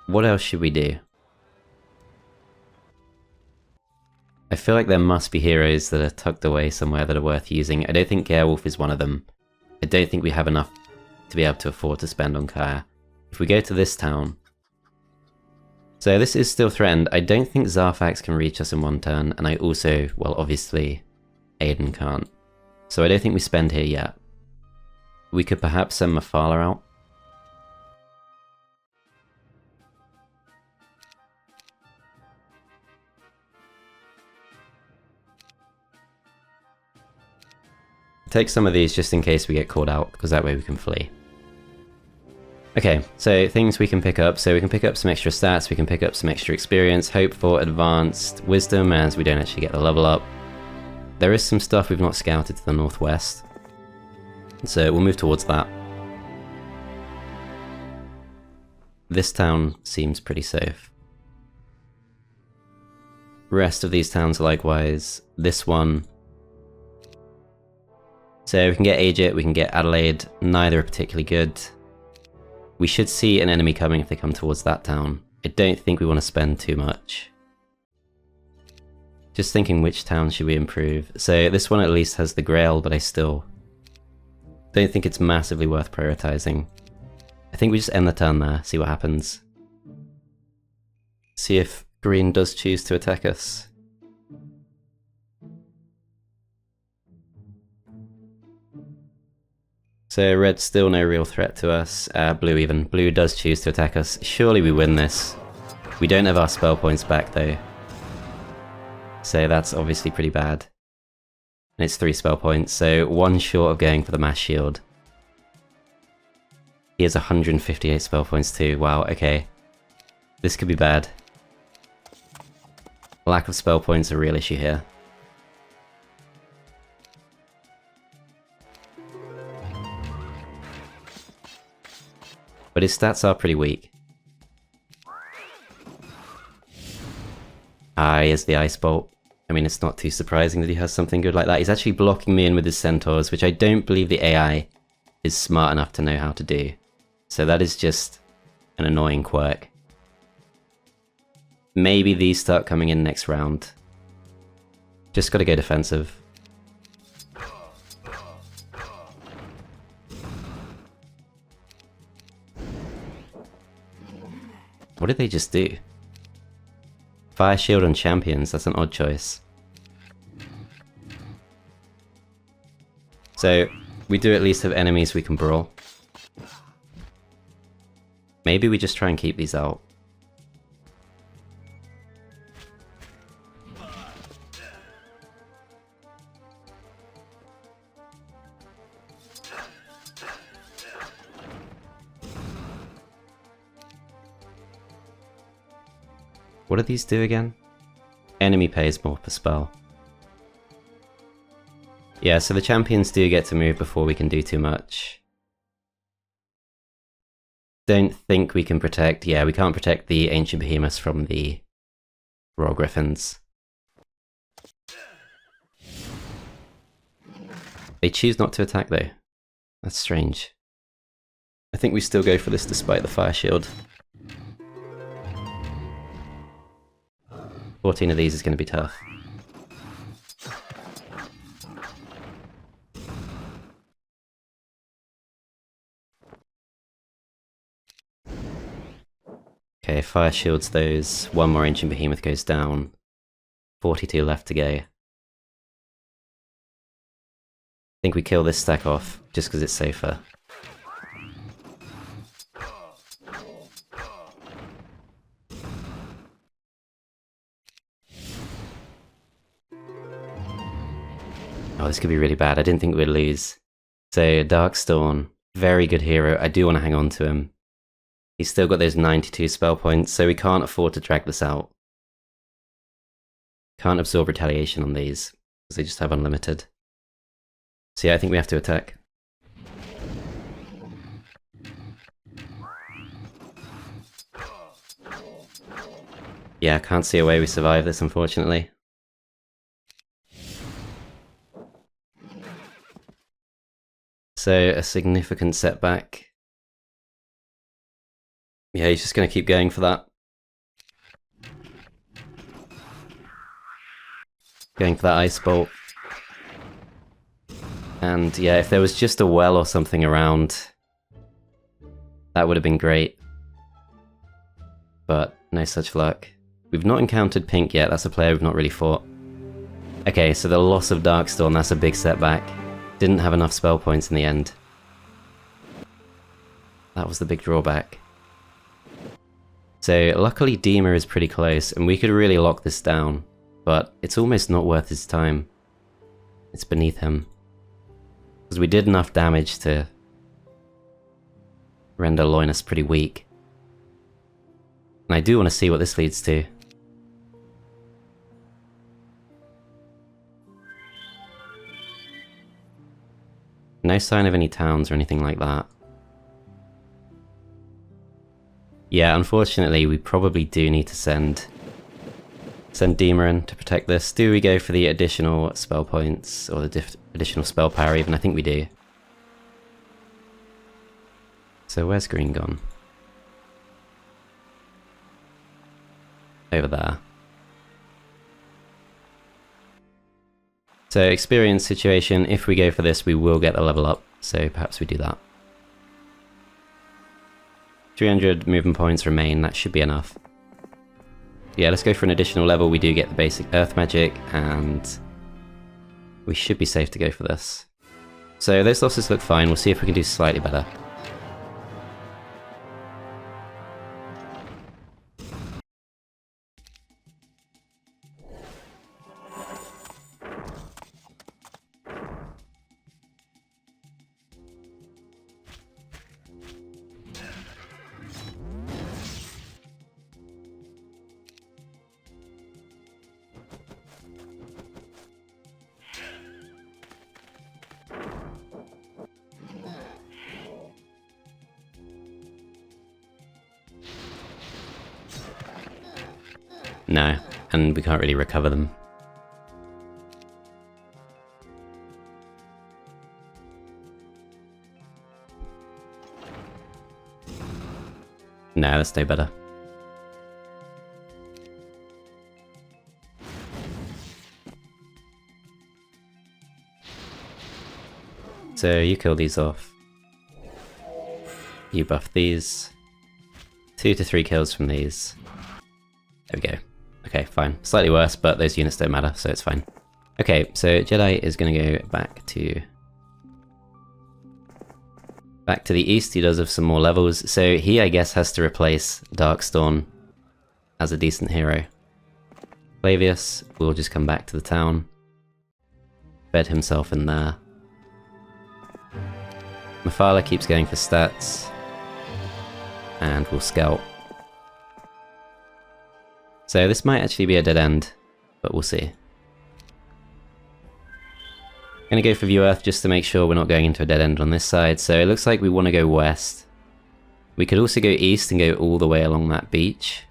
What else should we do? I feel like there must be heroes that are tucked away somewhere that are worth using. I don't think Gerewolf is one of them. I don't think we have enough to be able to afford to spend on Kaya. If we go to this town... So this is still threatened. I don't think Zarfax can reach us in one turn, and I also, well obviously, Aiden can't. So I don't think we spend here yet. We could perhaps send Mafala out. Take some of these just in case we get called out, because that way we can flee. Okay, so things we can pick up. So we can pick up some extra stats, we can pick up some extra experience, hope for advanced wisdom as we don't actually get the level up. There is some stuff we've not scouted to the northwest, so we'll move towards that. This town seems pretty safe. Rest of these towns are likewise. This one... So we can get Agit, we can get Adelaide, neither are particularly good. We should see an enemy coming if they come towards that town. I don't think we want to spend too much. Just thinking which town should we improve. So this one at least has the Grail, but I still don't think it's massively worth prioritizing. I think we just end the turn there, see what happens. See if green does choose to attack us. So red's still no real threat to us, blue even. Blue does choose to attack us. Surely we win this. We don't have our spell points back though. So that's obviously pretty bad. And it's 3 spell points, so 1 short of going for the mass shield. He has 158 spell points too, wow, okay. This could be bad. Lack of spell points is a real issue here. But his stats are pretty weak. He has the Ice Bolt. I mean, it's not too surprising that he has something good like that. He's actually blocking me in with his Centaurs, which I don't believe the AI is smart enough to know how to do. So that is just an annoying quirk. Maybe these start coming in next round. Just gotta go defensive. What did they just do? Fire Shield on champions, that's an odd choice. So, we do at least have enemies we can brawl. Maybe we just try and keep these out. What do these do again? Enemy pays more per spell. Yeah, so the champions do get to move before we can do too much. Don't think we can protect... Yeah, we can't protect the Ancient Behemoths from the Royal Griffins. They choose not to attack though. That's strange. I think we still go for this despite the Fire Shield. 14 of these is going to be tough. Okay, Fire Shields those. 1 more Ancient Behemoth goes down. 42 left to go. I think we kill this stack off, just because it's safer. Oh, this could be really bad. I didn't think we'd lose. So, Darkstorm, very good hero. I do want to hang on to him. He's still got those 92 spell points, so we can't afford to drag this out. Can't absorb retaliation on these, because they just have unlimited. So yeah, I think we have to attack. Yeah, can't see a way we survive this, unfortunately. So, a significant setback. Yeah, he's just going to keep going for that. Going for that ice bolt. And yeah, if there was just a well or something around, that would have been great. But no such luck. We've not encountered Pink yet, that's a player we've not really fought. Okay, so the loss of Darkstorm, that's a big setback. Didn't have enough spell points in the end. That was the big drawback. So luckily Dima is pretty close, and we could really lock this down. But it's almost not worth his time. It's beneath him. Because we did enough damage to render Loinus pretty weak. And I do want to see what this leads to. No sign of any towns or anything like that. Yeah, unfortunately we probably do need to send Dima in to protect this. Do we go for the additional spell points, or the additional spell power even? I think we do. So where's green gone? Over there. So experience situation, if we go for this we will get the level up, so perhaps we do that. 300 movement points remain, that should be enough. Yeah, let's go for an additional level. We do get the basic earth magic, and we should be safe to go for this. So those losses look fine, we'll see if we can do slightly better. No, and we can't really recover them. No, that's no better. So you kill these off. You buff these. 2 to 3 kills from these. There we go. Okay, fine. Slightly worse, but those units don't matter, so it's fine. Okay, so Jedi is going to go back to the east. He does have some more levels, so he, I guess, has to replace Darkstorm as a decent hero. Flavius will just come back to the town. Bed himself in there. Mafala keeps going for stats. And we'll scout. So this might actually be a dead end, but we'll see. Gonna go for View Earth just to make sure we're not going into a dead end on this side. So it looks like we want to go west. We could also go east and go all the way along that beach.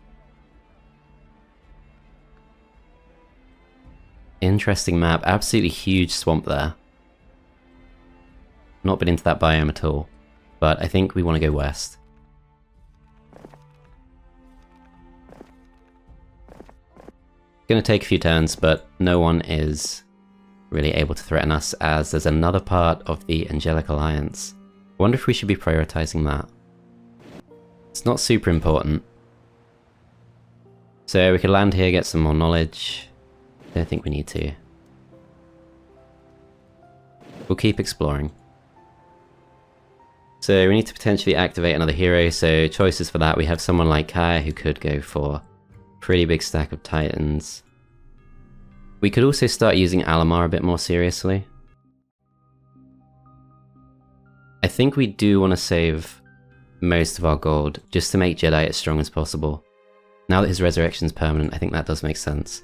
Interesting map, absolutely huge swamp there. Not been into that biome at all, but I think we want to go west. Going to take a few turns, but no one is really able to threaten us, as there's another part of the Angelic Alliance. I wonder if we should be prioritizing that. It's not super important. So we could land here, get some more knowledge. Don't think we need to. We'll keep exploring. So we need to potentially activate another hero, so choices for that. We have someone like Kaya who could go for pretty big stack of Titans. We could also start using Alamar a bit more seriously. I think we do want to save most of our gold, just to make Jedi as strong as possible. Now that his resurrection's permanent, I think that does make sense.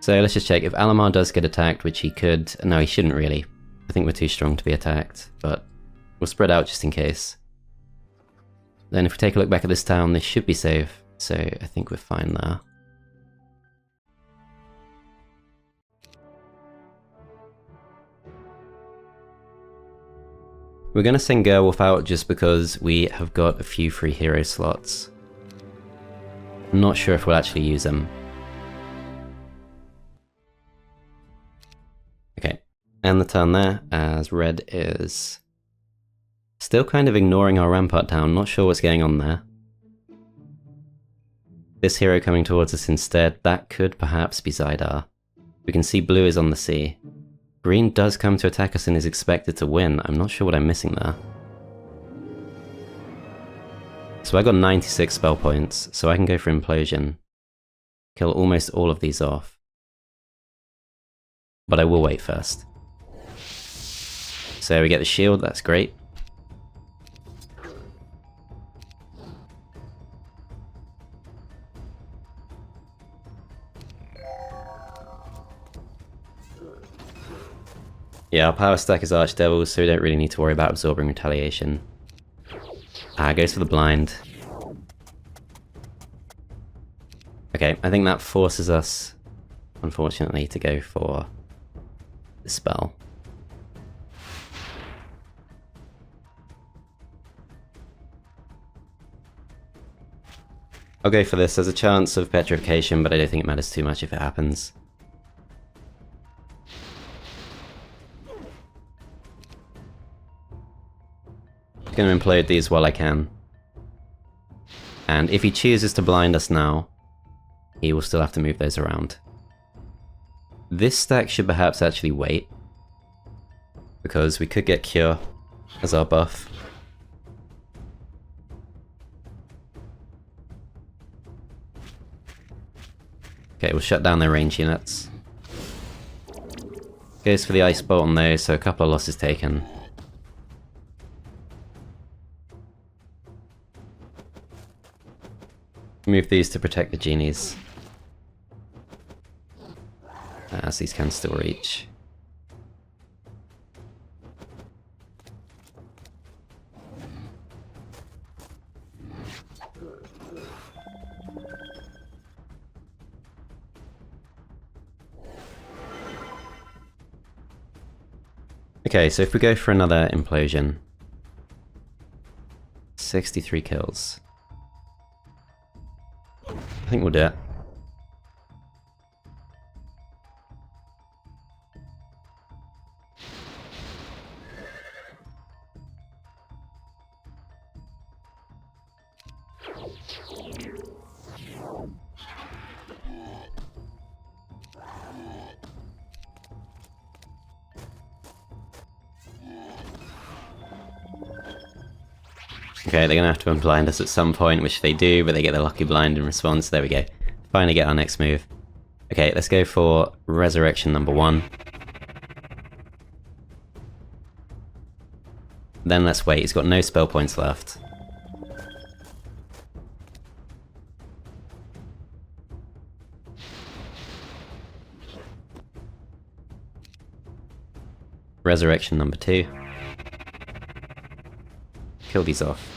So let's just check. If Alamar does get attacked, which he could... No, he shouldn't really. I think we're too strong to be attacked, but we'll spread out just in case. Then if we take a look back at this town, this should be safe, so I think we're fine there. We're going to send Gerwolf out just because we have got a few free hero slots. I'm not sure if we'll actually use them. Okay, end the turn there, as red is still kind of ignoring our rampart town, not sure what's going on there. This hero coming towards us instead, that could perhaps be Zaidar. We can see blue is on the sea. Green does come to attack us and is expected to win. I'm not sure what I'm missing there. So I got 96 spell points, so I can go for Implosion. Kill almost all of these off. But I will wait first. So we get the shield, that's great. Yeah, our power stack is Archdevils, so we don't really need to worry about absorbing retaliation. Goes for the blind. Okay, I think that forces us, unfortunately, to go for the spell. I'll go for this. There's a chance of petrification, but I don't think it matters too much if it happens. I'm going to implode these while I can. And if he chooses to blind us now, he will still have to move those around. This stack should perhaps actually wait, because we could get Cure as our buff. Okay, we'll shut down their range units. Goes for the Ice Bolt on those, so a couple of losses taken. Move these to protect the genies, as these can still reach. Okay, so if we go for another implosion, 63 kills. I think we'll do it. Okay, they're gonna have to unblind us at some point, which they do, but they get their lucky blind in response. There we go. Finally get our next move. Okay, let's go for Resurrection number 1. Then let's wait, he's got no spell points left. Resurrection number 2. Kill these off.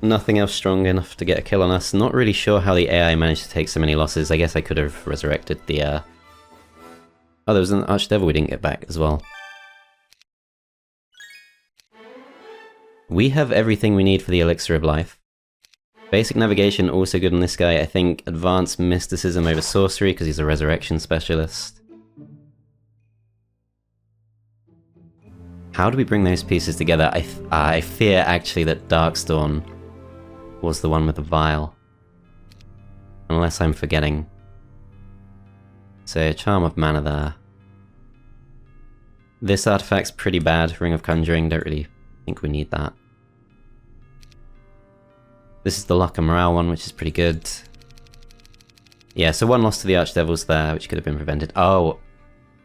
Nothing else strong enough to get a kill on us. Not really sure how the AI managed to take so many losses. I guess I could have resurrected the Oh, there was an Archdevil we didn't get back as well. We have everything we need for the Elixir of Life. Basic navigation also good on this guy. I think advanced mysticism over sorcery because he's a resurrection specialist. How do we bring those pieces together? I fear actually that Darkstorm was the one with the vial. Unless I'm forgetting. So, Charm of Mana there. This artifact's pretty bad, Ring of Conjuring, don't really think we need that. This is the Luck and Morale one, which is pretty good. Yeah, so one loss to the Archdevils there, which could have been prevented. Oh,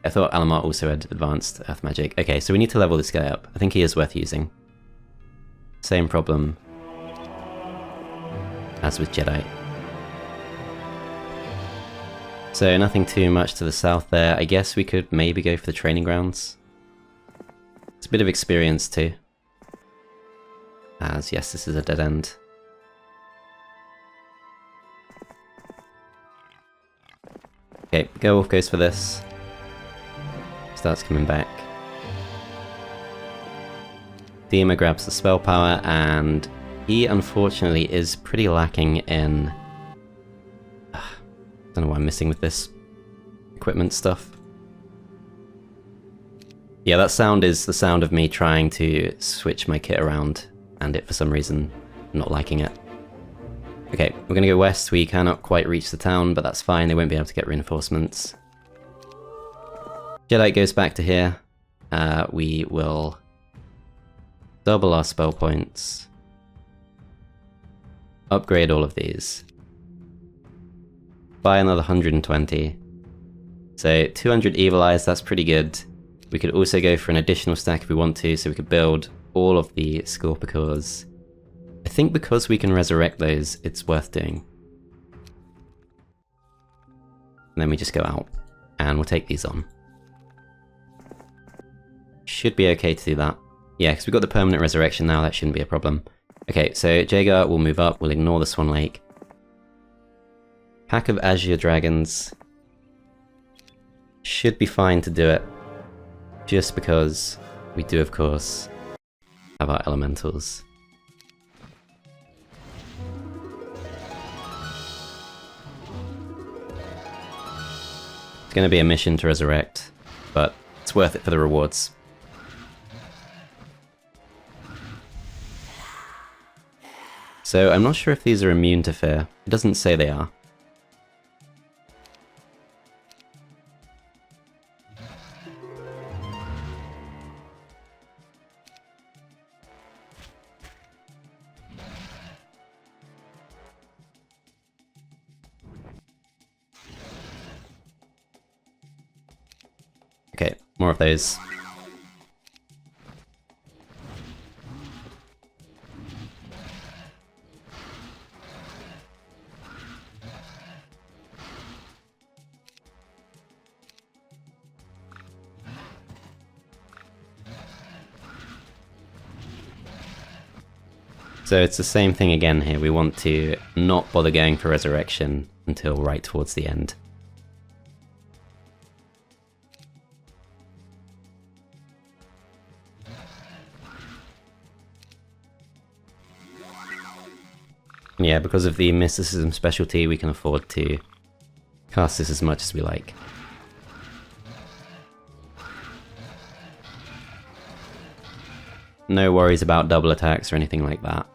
I thought Alamar also had advanced Earth Magic. Okay, so we need to level this guy up. I think he is worth using. Same problem as with Jedi. So nothing too much to the south there. I guess we could maybe go for the training grounds. It's a bit of experience too. As yes, this is a dead end. Okay, Werewolf goes for this. Starts coming back. Dima grabs the spell power, and he unfortunately is pretty lacking in... I don't know what I'm missing with this equipment stuff. Yeah, that sound is the sound of me trying to switch my kit around, and it for some reason not liking it. Okay, we're gonna go west. We cannot quite reach the town, but that's fine, they won't be able to get reinforcements. Jedi goes back to here. We will double our spell points. Upgrade all of these. Buy another 120. So 200 Evil Eyes, that's pretty good. We could also go for an additional stack if we want to, so we could build all of the Scorpicores. I think because we can resurrect those, it's worth doing. And then we just go out, and we'll take these on. Should be okay to do that. Yeah, because we've got the permanent resurrection now, that shouldn't be a problem. Okay, so Jaegar will move up, we'll ignore the Swan Lake. Pack of Azure Dragons. Should be fine to do it. Just because we do, of course, have our elementals. It's going to be a mission to resurrect, but it's worth it for the rewards. So I'm not sure if these are immune to fear. It doesn't say they are. Okay, more of those. So it's the same thing again here, we want to not bother going for resurrection until right towards the end. Yeah, because of the Mysticism specialty, we can afford to cast this as much as we like. No worries about double attacks or anything like that.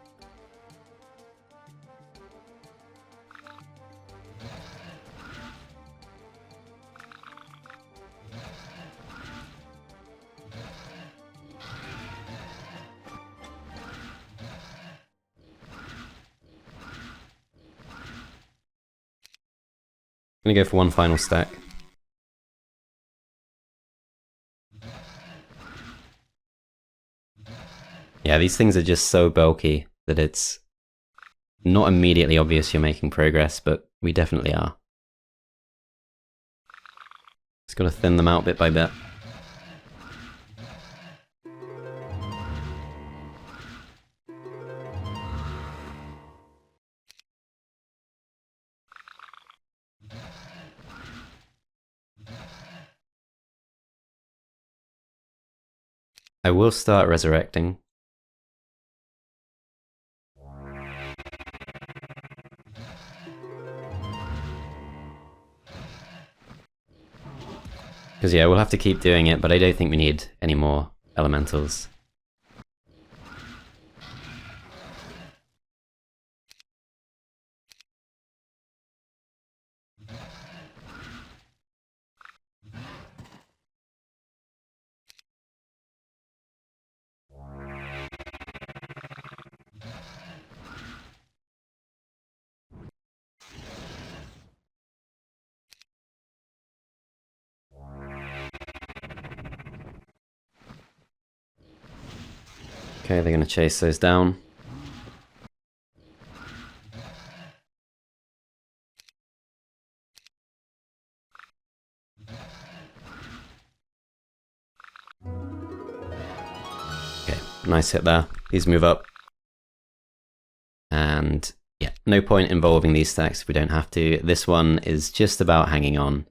I'm gonna go for one final stack. Yeah, these things are just so bulky that it's not immediately obvious you're making progress, but we definitely are. Just gotta thin them out bit by bit. I will start resurrecting. Because yeah, we'll have to keep doing it, but I don't think we need any more elementals. Okay, they're going to chase those down. Nice hit there. These move up. And yeah, no point involving these stacks if we don't have to. This one is just about hanging on.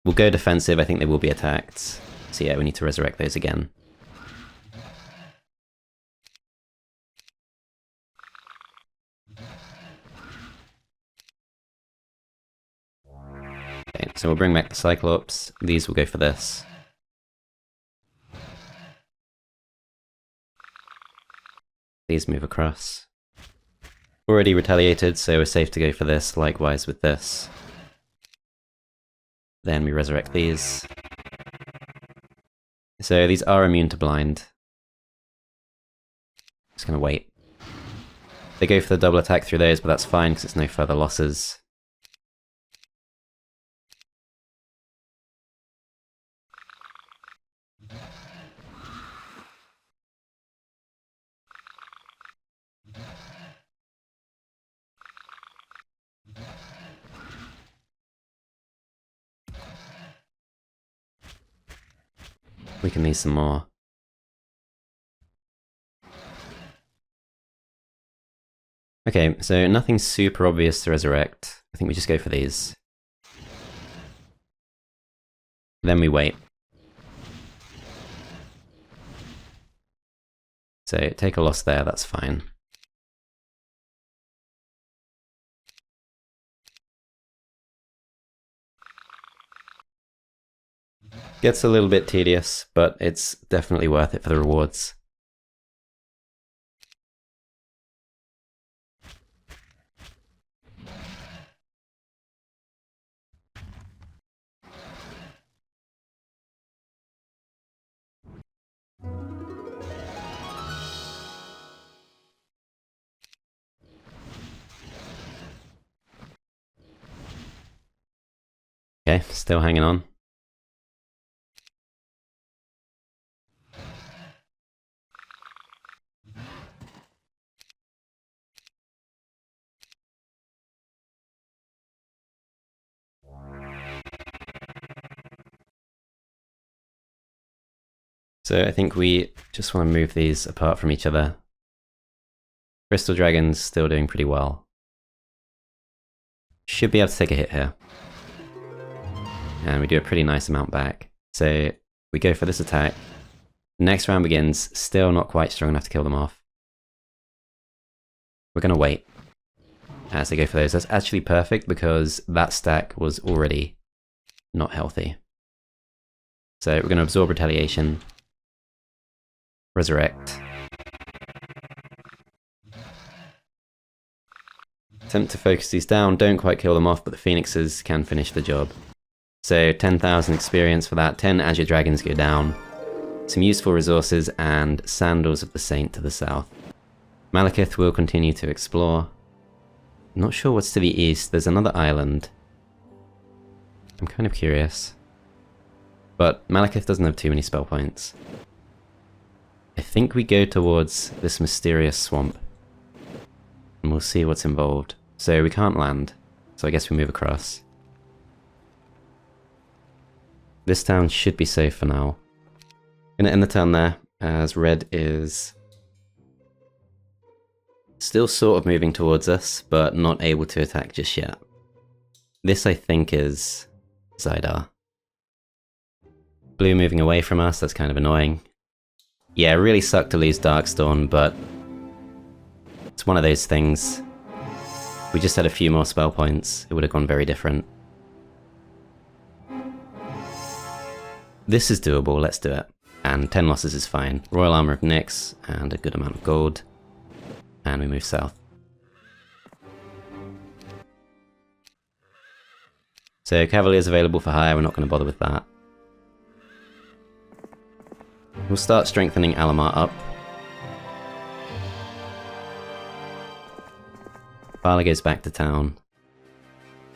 We'll go defensive, I think they will be attacked. So yeah, we need to resurrect those again. Okay, so we'll bring back the Cyclops. These will go for this. These move across. Already retaliated, so we're safe to go for this, likewise with this. Then we resurrect these. So these are immune to blind. Just gonna wait. They go for the double attack through those, but that's fine because it's no further losses. We can need some more. Okay, so nothing super obvious to resurrect. I think we just go for these. Then we wait. So take a loss there, that's fine. Gets a little bit tedious, but it's definitely worth it for the rewards. Okay, still hanging on. So I think we just want to move these apart from each other. Crystal Dragon's still doing pretty well. Should be able to take a hit here. And we do a pretty nice amount back. So we go for this attack. Next round begins, still not quite strong enough to kill them off. We're going to wait as they go for those. That's actually perfect because that stack was already not healthy. So we're going to absorb retaliation. Resurrect. Attempt to focus these down, don't quite kill them off, but the Phoenixes can finish the job. So 10,000 experience for that, 10 Azure Dragons go down, some useful resources, and Sandals of the Saint to the south. Malekith will continue to explore. Not sure what's to the east, there's another island. I'm kind of curious. But Malekith doesn't have too many spell points. I think we go towards this mysterious swamp. And we'll see what's involved. So we can't land, so I guess we move across. This town should be safe for now. Gonna end the turn there, as red is still sort of moving towards us, but not able to attack just yet. This I think is Zaidar. Blue moving away from us, that's kind of annoying. Yeah, it really sucked to lose Darkstorm, but it's one of those things. If we just had a few more spell points, it would have gone very different. This is doable, let's do it. And 10 losses is fine. Royal Armor of Nyx, and a good amount of gold. And we move south. So Cavalier's available for hire, we're not going to bother with that. We'll start strengthening Alamar up. Vala goes back to town,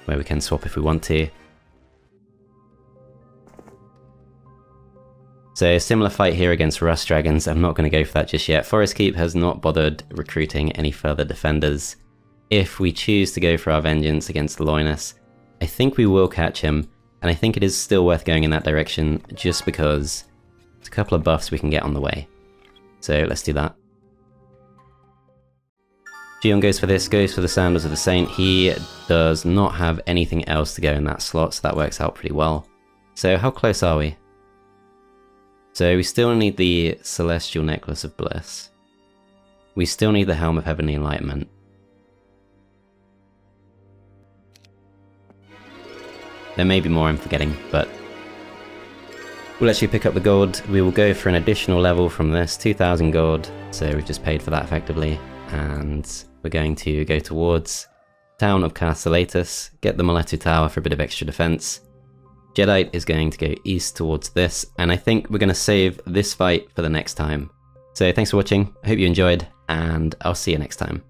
where we can swap if we want to. So a similar fight here against Rust Dragons, I'm not going to go for that just yet. Forest Keep has not bothered recruiting any further defenders. If we choose to go for our vengeance against Loinus, I think we will catch him, and I think it is still worth going in that direction just because there's a couple of buffs we can get on the way. So let's do that. Geon goes for this, goes for the Sandals of the Saint. He does not have anything else to go in that slot, so that works out pretty well. So how close are we? So we still need the Celestial Necklace of Bliss. We still need the Helm of Heavenly Enlightenment. There may be more I'm forgetting, but we'll actually pick up the gold. We will go for an additional level from this, 2,000 gold, so we've just paid for that effectively, and we're going to go towards Town of Castellatus, get the Miletu Tower for a bit of extra defense. Jedi is going to go east towards this, and I think we're going to save this fight for the next time. So thanks for watching, I hope you enjoyed, and I'll see you next time.